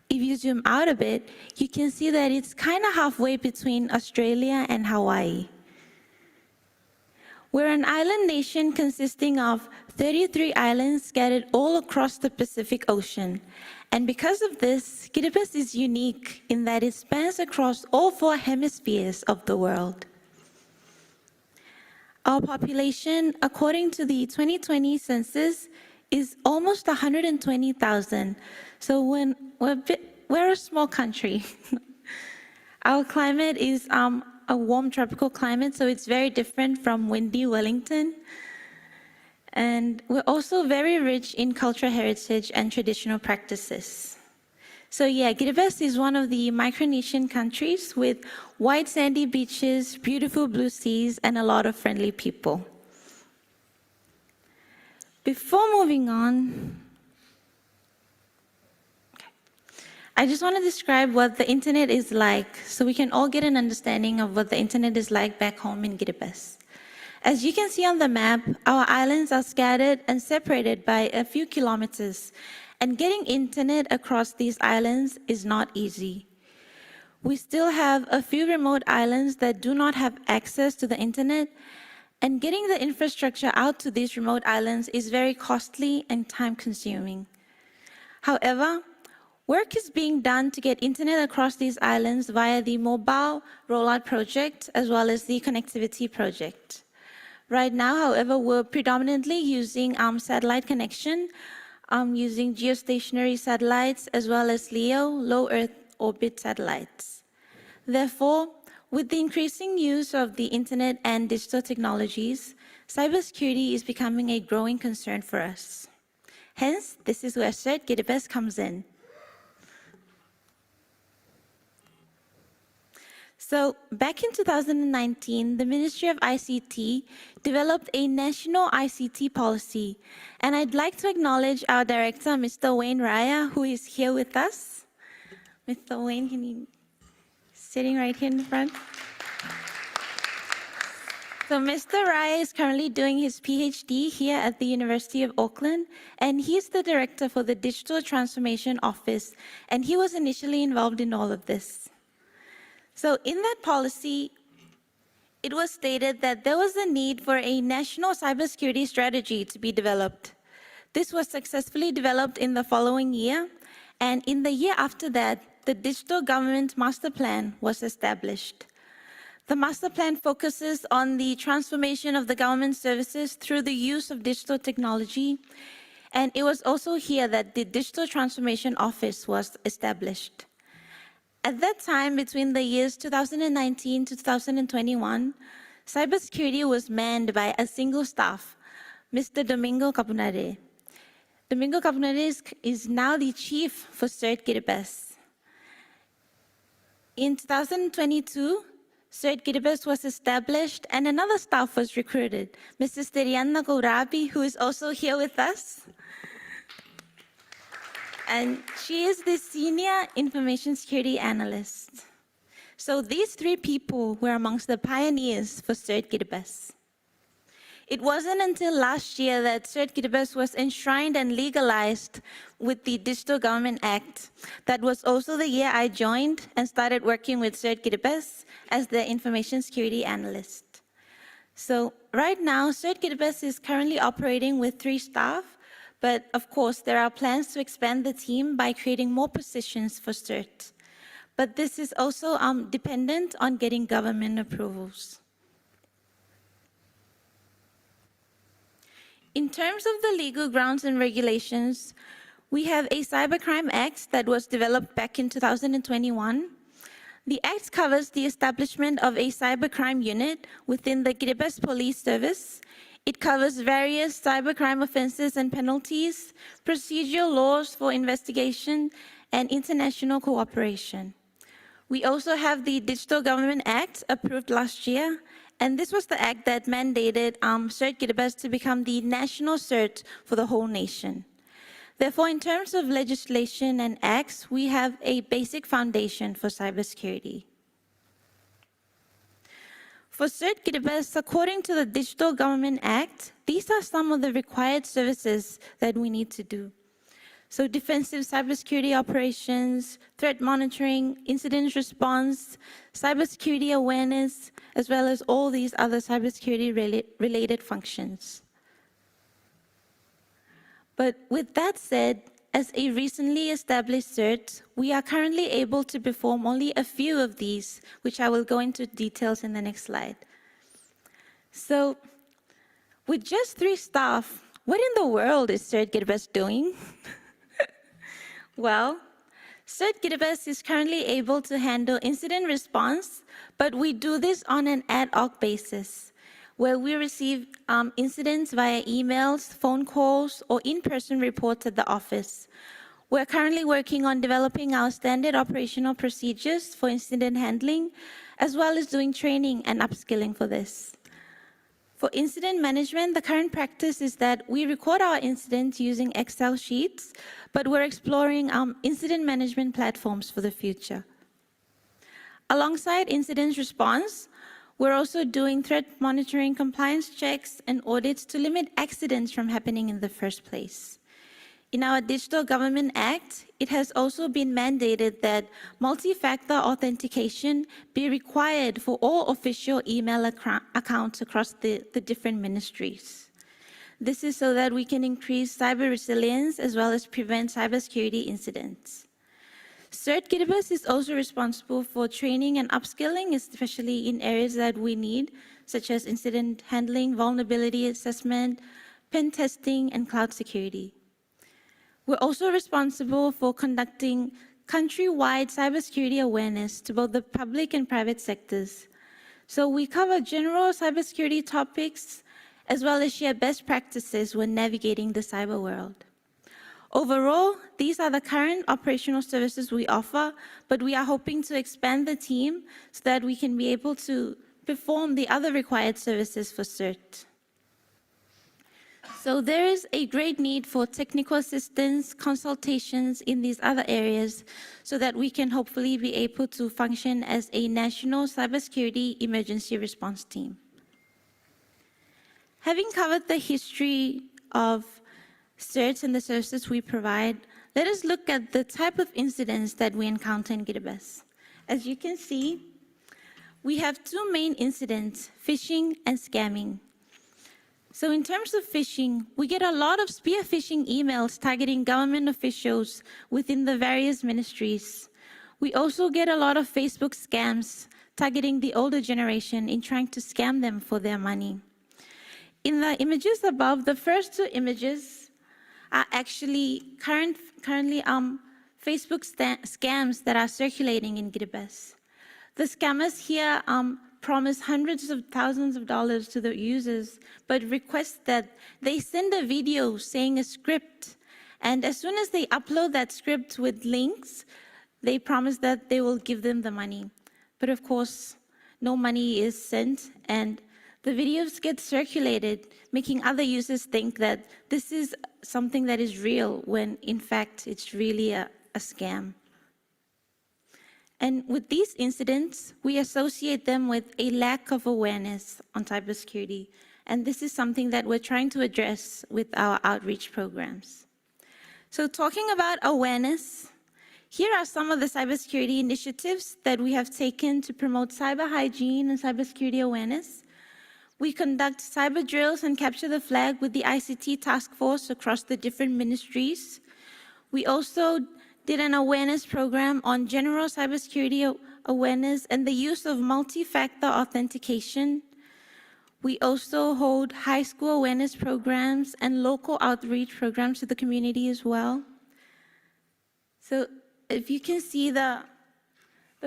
H: if you zoom out a bit, you can see that it's kind of halfway between Australia and Hawaii. We're an island nation consisting of 33 islands scattered all across the Pacific Ocean. And because of this, Kiribati is unique in that it spans across all 4 hemispheres of the world. Our population, according to the 2020 census, is almost 120,000. So we're a small country. Our climate is a warm tropical climate, so it's very different from windy Wellington. And we're also very rich in cultural heritage and traditional practices. So yeah, Kiribati is one of the Micronesian countries with white sandy beaches, beautiful blue seas, and a lot of friendly people. Before moving on, I just want to describe what the internet is like so we can all get an understanding of what the internet is like back home in Kiribati. As you can see on the map, our islands are scattered and separated by a few kilometers, and getting internet across these islands is not easy. We still have a few remote islands that do not have access to the internet, and getting the infrastructure out to these remote islands is very costly and time-consuming. However, work is being done to get internet across these islands via the Mobile Rollout Project as well as the Connectivity Project. Right now, however, we're predominantly using satellite connection, using geostationary satellites as well as LEO, low Earth orbit satellites. Therefore, with the increasing use of the internet and digital technologies, cybersecurity is becoming a growing concern for us. Hence, this is where CERT Kiribati comes in. So back in 2019, the Ministry of ICT developed a national ICT policy. And I'd like to acknowledge our director, Mr. Wayne Raya, who is here with us. Mr. Wayne, can you sitting right here in the front? So Mr. Raya is currently doing his PhD here at the University of Auckland, and he's the director for the Digital Transformation Office, and he was initially involved in all of this. So in that policy, it was stated that there was a need for a national cybersecurity strategy to be developed. This was successfully developed in the following year, and in the year after that, the Digital Government Master Plan was established. The master plan focuses on the transformation of the government services through the use of digital technology, and it was also here that the Digital Transformation Office was established. At that time, between the years 2019 to 2021, cybersecurity was manned by a single staff, Mr. Domingo Capunare. Domingo Capunare is now the chief for CERT Kiribati. In 2022, CERT Kiribati was established and another staff was recruited, Mrs. Teriana Kourabi, who is also here with us. And she is the Senior Information Security Analyst. So these 3 people were amongst the pioneers for CERT Kiribati. It wasn't until last year that CERT-GitBus was enshrined and legalized with the Digital Government Act. That was also the year I joined and started working with CERT-GitBus as the information security analyst. So right now, CERT-GitBus is currently operating with 3 staff, but of course, there are plans to expand the team by creating more positions for CERT. But this is also dependent on getting government approvals. In terms of the legal grounds and regulations, we have a Cybercrime Act that was developed back in 2021. The Act covers the establishment of a cybercrime unit within the GitBus Police Service. It covers various cybercrime offenses and penalties, procedural laws for investigation, and international cooperation. We also have the Digital Government Act approved last year, and this was the act that mandated CERT-GitBus to become the national CERT for the whole nation. Therefore, in terms of legislation and acts, we have a basic foundation for cybersecurity. For CERT-GitBus, according to the Digital Government Act, these are some of the required services that we need to do. So defensive cybersecurity operations, threat monitoring, incident response, cybersecurity awareness, as well as all these other cybersecurity related functions. But with that said, as a recently established CERT, we are currently able to perform only a few of these, which I will go into details in the next slide. So with just 3 staff, what in the world is CERT-GitBus doing? Well, CERT-GitBus is currently able to handle incident response, but we do this on an ad hoc basis, where we receive incidents via emails, phone calls, or in-person reports at the office. We're currently working on developing our standard operational procedures for incident handling, as well as doing training and upskilling for this. For incident management, the current practice is that we record our incidents using Excel sheets, but we're exploring incident management platforms for the future. Alongside incident response, we're also doing threat monitoring, compliance checks, and audits to limit accidents from happening in the first place. In our Digital Government Act, it has also been mandated that multi-factor authentication be required for all official email accounts across the different ministries. This is so that we can increase cyber resilience as well as prevent cybersecurity incidents. CERT-GitBus is also responsible for training and upskilling, especially in areas that we need, such as incident handling, vulnerability assessment, pen testing, and cloud security. We're also responsible for conducting countrywide cybersecurity awareness to both the public and private sectors. So we cover general cybersecurity topics, as well as share best practices when navigating the cyber world. Overall, these are the current operational services we offer, but we are hoping to expand the team so that we can be able to perform the other required services for CERT. So there is a great need for technical assistance, consultations in these other areas so that we can hopefully be able to function as a national cybersecurity emergency response team. Having covered the history of CERT and the services we provide, let us look at the type of incidents that we encounter in GitBus. As you can see, we have 2 main incidents, phishing and scamming. So in terms of phishing, we get a lot of spear phishing emails targeting government officials within the various ministries. We also get a lot of Facebook scams targeting the older generation in trying to scam them for their money. In the images above, the first 2 images are actually currently Facebook scams that are circulating in GitBus. The scammers here promise hundreds of thousands of dollars to the users, but request that they send a video saying a script. And as soon as they upload that script with links, they promise that they will give them the money. But of course, no money is sent, and the videos get circulated, making other users think that this is something that is real, when in fact it's really a scam. And with these incidents, we associate them with a lack of awareness on cybersecurity And this is something that we're trying to address with our outreach programs. So talking about awareness, here are some of the cybersecurity initiatives that we have taken to promote cyber hygiene and cybersecurity awareness. We conduct cyber drills and capture the flag with the ICT task force across the different ministries. We also did an awareness program on general cybersecurity awareness and the use of multi-factor authentication. We also hold high school awareness programs and local outreach programs to the community as well. So if you can see the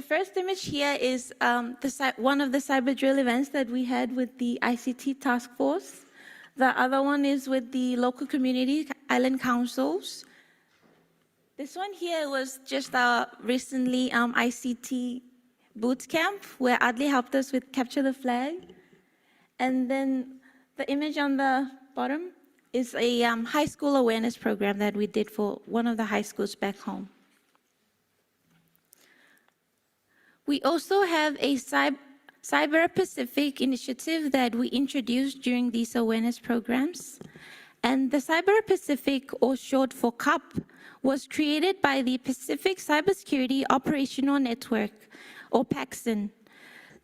H: first image here is one of the cyber drill events that we had with the ICT task force. The other one is with the local community island councils. This one here was just our recently ICT boot camp where Adli helped us with capture the flag. And then the image on the bottom is a high school awareness program that we did for one of the high schools back home. We also have a Cyber Pacific initiative that we introduced during these awareness programs. And the Cyber Pacific, or short for CUP, was created by the Pacific Cybersecurity Operational Network, or PACSON.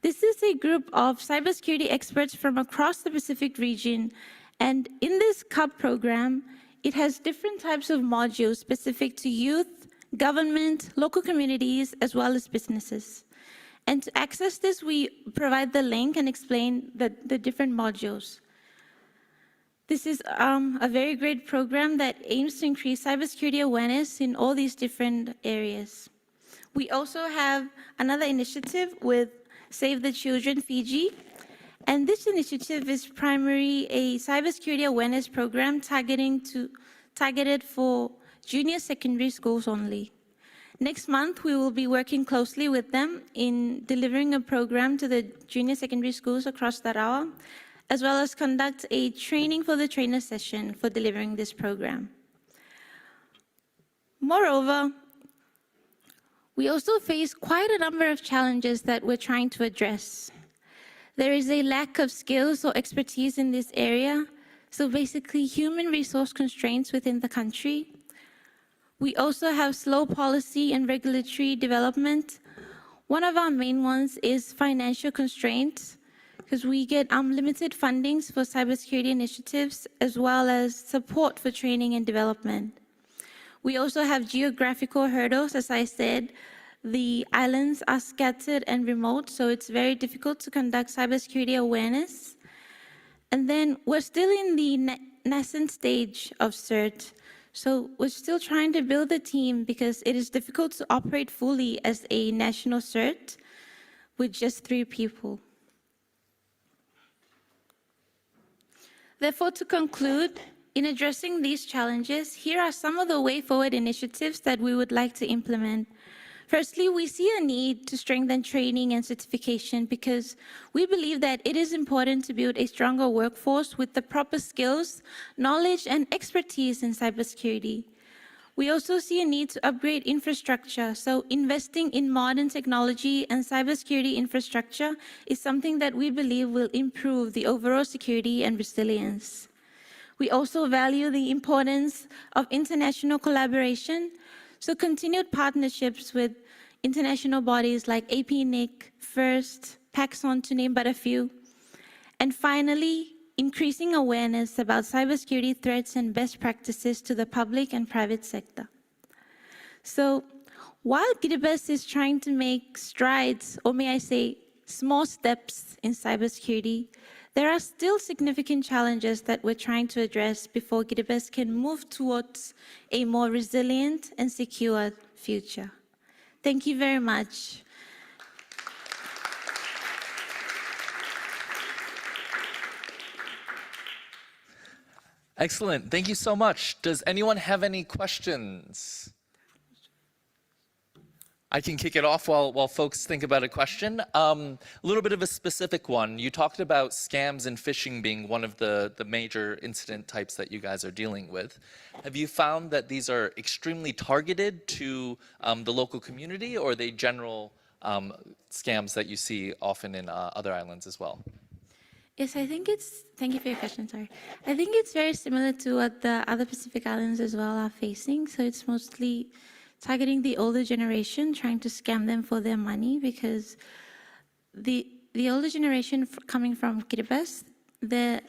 H: This is a group of cybersecurity experts from across the Pacific region. And in this CUP program, it has different types of modules specific to youth, government, local communities, as well as businesses. And to access this, we provide the link and explain the different modules. This is a very great program that aims to increase cybersecurity awareness in all these different areas. We also have another initiative with Save the Children Fiji. And this initiative is primarily a cybersecurity awareness program targeted for junior secondary schools only. Next month, we will be working closely with them in delivering a program to the junior secondary schools across Tarawa, as well as conduct a training for the trainer session for delivering this program. Moreover, we also face quite a number of challenges that we're trying to address. There is a lack of skills or expertise in this area, so basically human resource constraints within the country. We also have slow policy and regulatory development. One of our main ones is financial constraints, because we get limited fundings for cybersecurity initiatives, as well as support for training and development. We also have geographical hurdles. As I said, the islands are scattered and remote, so it's very difficult to conduct cybersecurity awareness. And then we're still in the nascent stage of CERT. So we're still trying to build a team because it is difficult to operate fully as a national CERT with just 3 people. Therefore, to conclude, in addressing these challenges, here are some of the way forward initiatives that we would like to implement. Firstly, we see a need to strengthen training and certification because we believe that it is important to build a stronger workforce with the proper skills, knowledge, and expertise in cybersecurity. We also see a need to upgrade infrastructure, so investing in modern technology and cybersecurity infrastructure is something that we believe will improve the overall security and resilience. We also value the importance of international collaboration, so continued partnerships with international bodies like APNIC, FIRST, PACSON, to name but a few. And finally, increasing awareness about cybersecurity threats and best practices to the public and private sector. So while GIDIBUS is trying to make strides, or may I say small steps in cybersecurity, there are still significant challenges that we're trying to address before GIDIBUS can move towards a more resilient and secure future. Thank you very much.
A: Excellent. Thank you so much. Does anyone have any questions? I can kick it off while folks think about a question. A little bit of a specific one. You talked about scams and phishing being one of the major incident types that you guys are dealing with. Have you found that these are extremely targeted to the local community, or are they general scams that you see often in other islands as well?
H: Yes, I think thank you for your question, sorry. I think it's very similar to what the other Pacific Islands as well are facing. So it's mostly targeting the older generation, trying to scam them for their money because the older generation coming from Kiribati, they're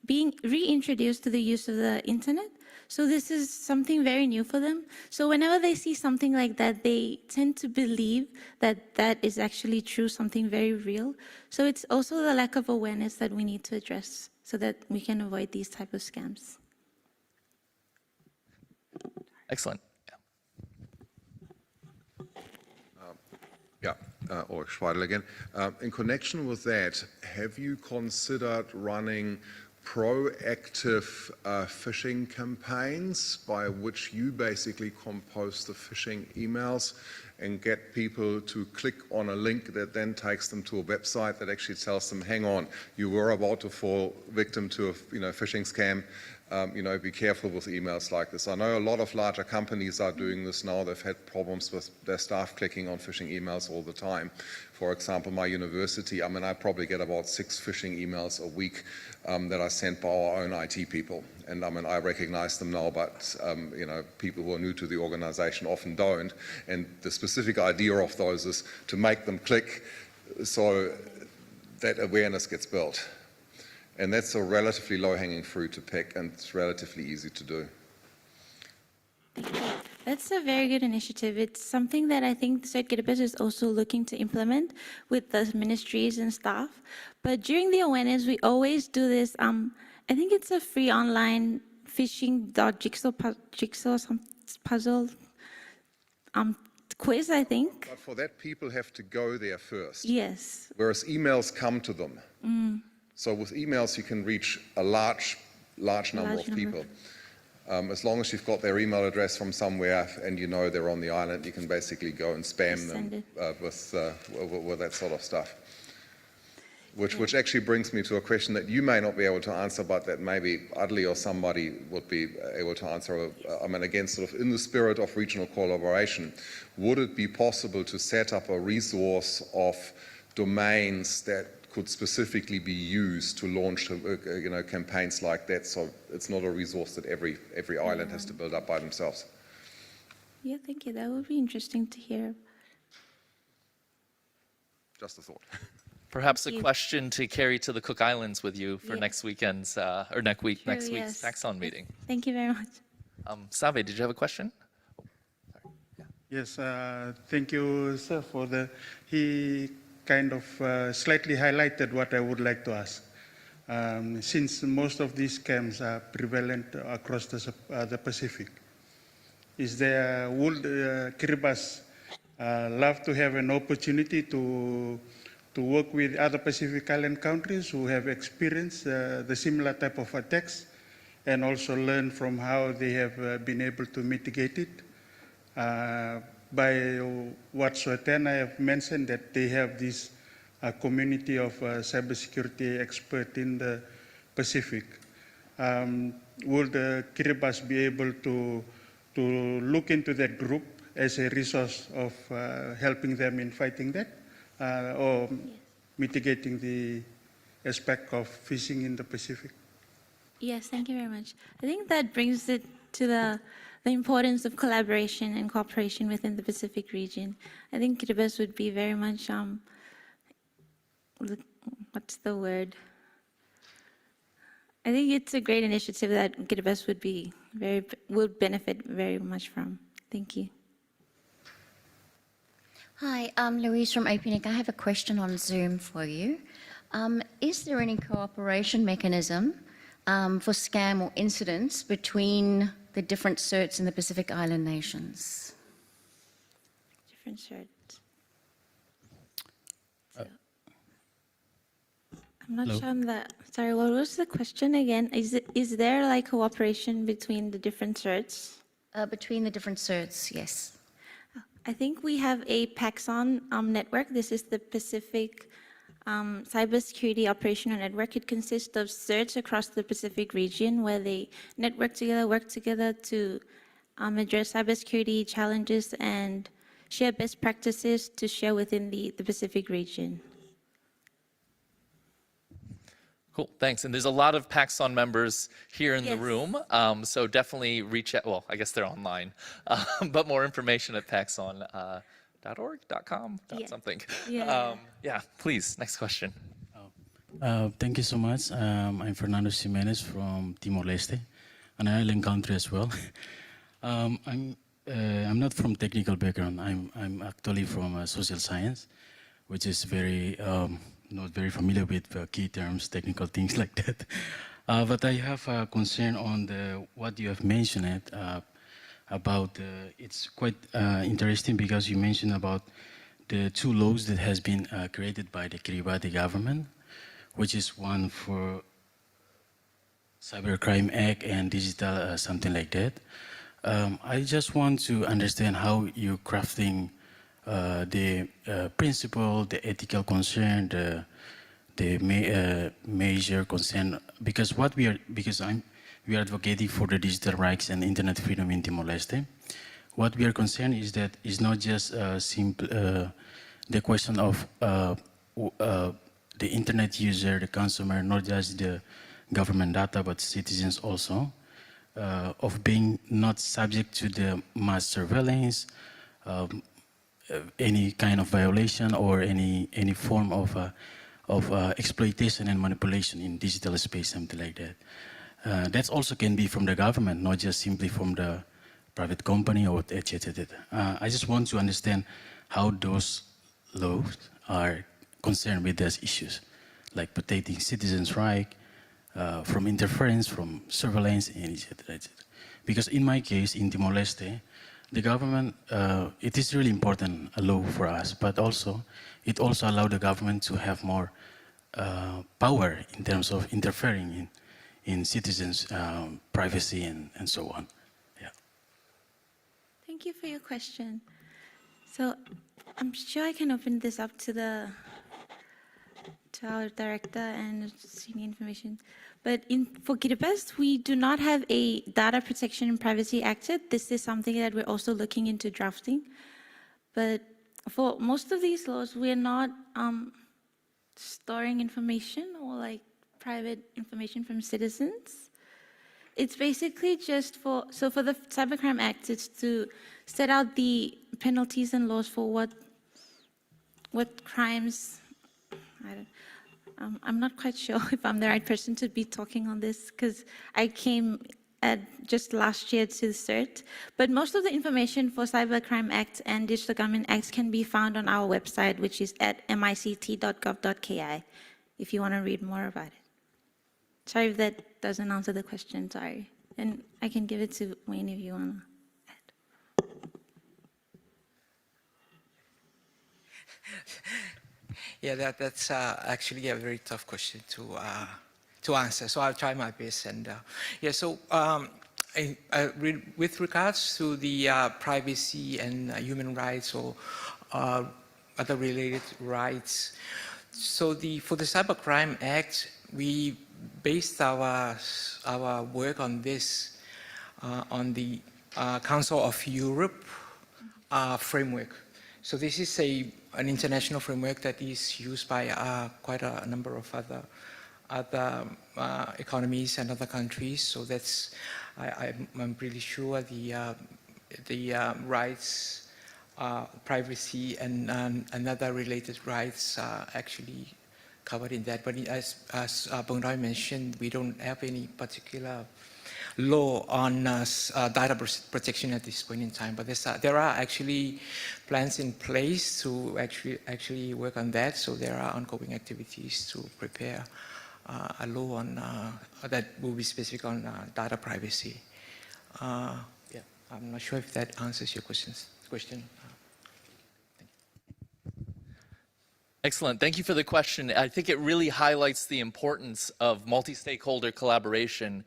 H: being reintroduced to the use of the internet. So this is something very new for them. So whenever they see something like that, they tend to believe that that is actually true, something very real. So it's also the lack of awareness that we need to address so that we can avoid these type of scams.
A: Excellent.
D: Yeah, or Schweidel again. In connection with that, have you considered running proactive phishing campaigns by which you basically compose the phishing emails and get people to click on a link that then takes them to a website that actually tells them, hang on, you were about to fall victim to a phishing scam. Be careful with emails like this. I know a lot of larger companies are doing this now. They've had problems with their staff clicking on phishing emails all the time. For example, my university, I probably get about 6 phishing emails a week that are sent by our own IT people. And I recognize them now, but people who are new to the organization often don't. And the specific idea of those is to make them click so that awareness gets built. And that's a relatively low-hanging fruit to pick, and it's relatively easy to do.
H: That's a very good initiative. It's something that I think the State Kiribati is also looking to implement with the ministries and staff. But during the awareness, we always do this, I think it's a free online phishing.jigsaw puzzle quiz, I think.
D: But for that, people have to go there first.
H: Yes.
D: Whereas emails come to them. So with emails, you can reach a large number of people. As long as you've got their email address from somewhere and you know they're on the island, you can basically go and spam them with that sort of stuff. Which actually brings me to a question that you may not be able to answer, but that maybe Adli or somebody would be able to answer. Again, sort of in the spirit of regional collaboration, would it be possible to set up a resource of domains that could specifically be used to launch campaigns like that, so it's not a resource that every island has to build up by themselves?
H: Yeah, thank you. That would be interesting to hear.
D: Just a thought.
A: Perhaps a question to carry to the Cook Islands with you for next weekend's, or next week's Taxon meeting.
H: Thank you very much.
A: Save, did you have a question?
I: Yes, thank you, sir, he kind of slightly highlighted what I would like to ask. Since most of these scams are prevalent across the Pacific, would Kiribati love to have an opportunity to work with other Pacific Island countries who have experienced the similar type of attacks and also learn from how they have been able to mitigate it? By what Suatan I have mentioned that they have this community of cybersecurity experts in the Pacific. Would Kiribati be able to look into that group as a resource of helping them in fighting that or mitigating the aspect of phishing in the Pacific?
H: Yes, thank you very much. I think that brings it to the importance of collaboration and cooperation within the Pacific region. I think Kiribati would be very much, what's the word? I think it's a great initiative that Kiribati would benefit very much from. Thank you.
J: Hi, I'm Louise from APNIC. I have a question on Zoom for you. Is there any cooperation mechanism for scam or incidents between the different certs in the Pacific Island nations?
H: Different certs. I'm not sure on that. Sorry, what was the question again? Is there like cooperation between the different certs?
J: Between the different certs, yes.
H: I think we have a PAXON network. This is the Pacific Cybersecurity Operational Network. It consists of certs across the Pacific region where they work together to address cybersecurity challenges and share best practices to share within the Pacific region.
A: Cool, thanks. And there's a lot of Paxson members here in the
H: Yes.
A: room, so definitely reach out. Well, I guess they're online, but more information at paxson.org, .com,
H: Yeah.
A: something.
H: Yeah.
A: Yeah, please, next question.
K: Thank you so much. I'm Fernando Jimenez from Timor-Leste, an island country as well. I'm not from technical background. I'm actually from social science, which is very not very familiar with key terms, technical things like that. But I have a concern on what you have mentioned about. It's quite interesting because you mentioned about the two laws that has been created by the Kiribati government, which is one for Cybercrime Act and digital something like that. I just want to understand how you're crafting the principle, the ethical concern, the major concern, because we are advocating for the digital rights and internet freedom in Timor-Leste. What we are concerned is that it's not just simple the question of the internet user, the consumer, not just the government data, but citizens also, of being not subject to the mass surveillance, any kind of violation or any form of exploitation and manipulation in digital space, something like that. That also can be from the government, not just simply from the private company or etc. I just want to understand how those laws are concerned with those issues, like protecting citizens' rights from interference, from surveillance, and etc. Because in my case, in Timor-Leste, the government, it is really important, a law for us, but also, it also allowed the government to have more power in terms of interfering in citizens' privacy and so on. Yeah.
H: Thank you for your question. So I'm sure I can open this up to our director and senior information. But for Kiribati, we do not have a Data Protection and Privacy Act yet. This is something that we're also looking into drafting. But for most of these laws, we're not storing information or like private information from citizens. It's basically just for the Cybercrime Act, it's to set out the penalties and laws for what crimes, I'm not quite sure if I'm the right person to be talking on this because I came just last year to the CERT. But most of the information for Cybercrime Act and Digital Government Acts can be found on our website, which is at mict.gov.ki, if you want to read more about it. Sorry if that doesn't answer the question, sorry. And I can give it to Wayne if you want to add.
L: Yeah, that's actually a very tough question to answer. So I'll try my best. And with regards to the privacy and human rights or other related rights, so for the Cybercrime Act, we based our work on this on the Council of Europe framework. So this is an international framework that is used by quite a number of other economies and other countries. So that's I'm pretty sure the rights, privacy, and other related rights are actually covered in that. But as Bong Doi mentioned, we don't have any particular law on data protection at this point in time, but there are actually plans in place to actually work on that. So there are ongoing activities to prepare a law on that will be specific on data privacy. Yeah, I'm not sure if that answers your question.
A: Excellent. Thank you for the question. I think it really highlights the importance of multi-stakeholder collaboration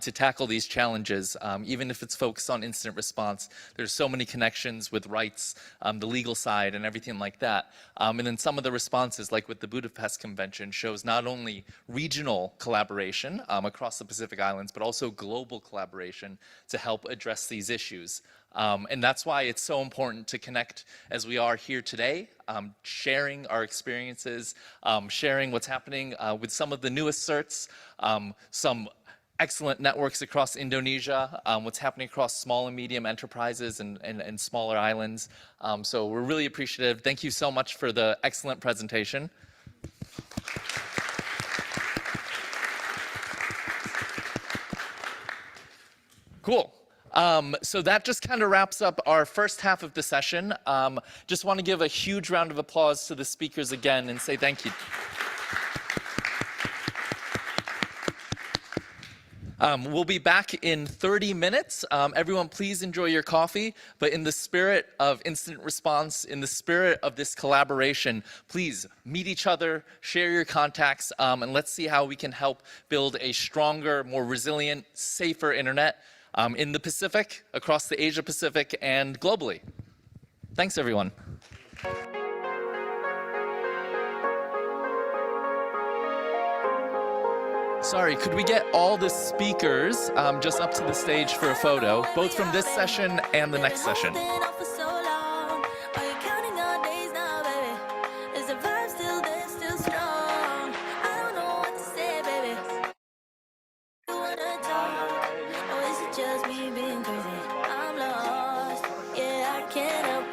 A: to tackle these challenges. Even if it's focused on incident response, there's so many connections with rights, the legal side, and everything like that. And then some of the responses, like with the Budapest Convention, shows not only regional collaboration across the Pacific Islands, but also global collaboration to help address these issues. And that's why it's so important to connect as we are here today, sharing our experiences, sharing what's happening with some of the newest certs, some excellent networks across Indonesia, what's happening across small and medium enterprises and smaller islands. So we're really appreciative. Thank you so much for the excellent presentation. Cool. So that just kind of wraps up our first half of the session. Just want to give a huge round of applause to the speakers again and say thank you. We'll be back in 30 minutes. Everyone, please enjoy your coffee. But in the spirit of incident response, in the spirit of this collaboration, please meet each other, share your contacts, and let's see how we can help build a stronger, more resilient, safer internet in the Pacific, across the Asia Pacific, and globally. Thanks, everyone. Sorry, could we get all the speakers just up to the stage for a photo, both from this session and the next session?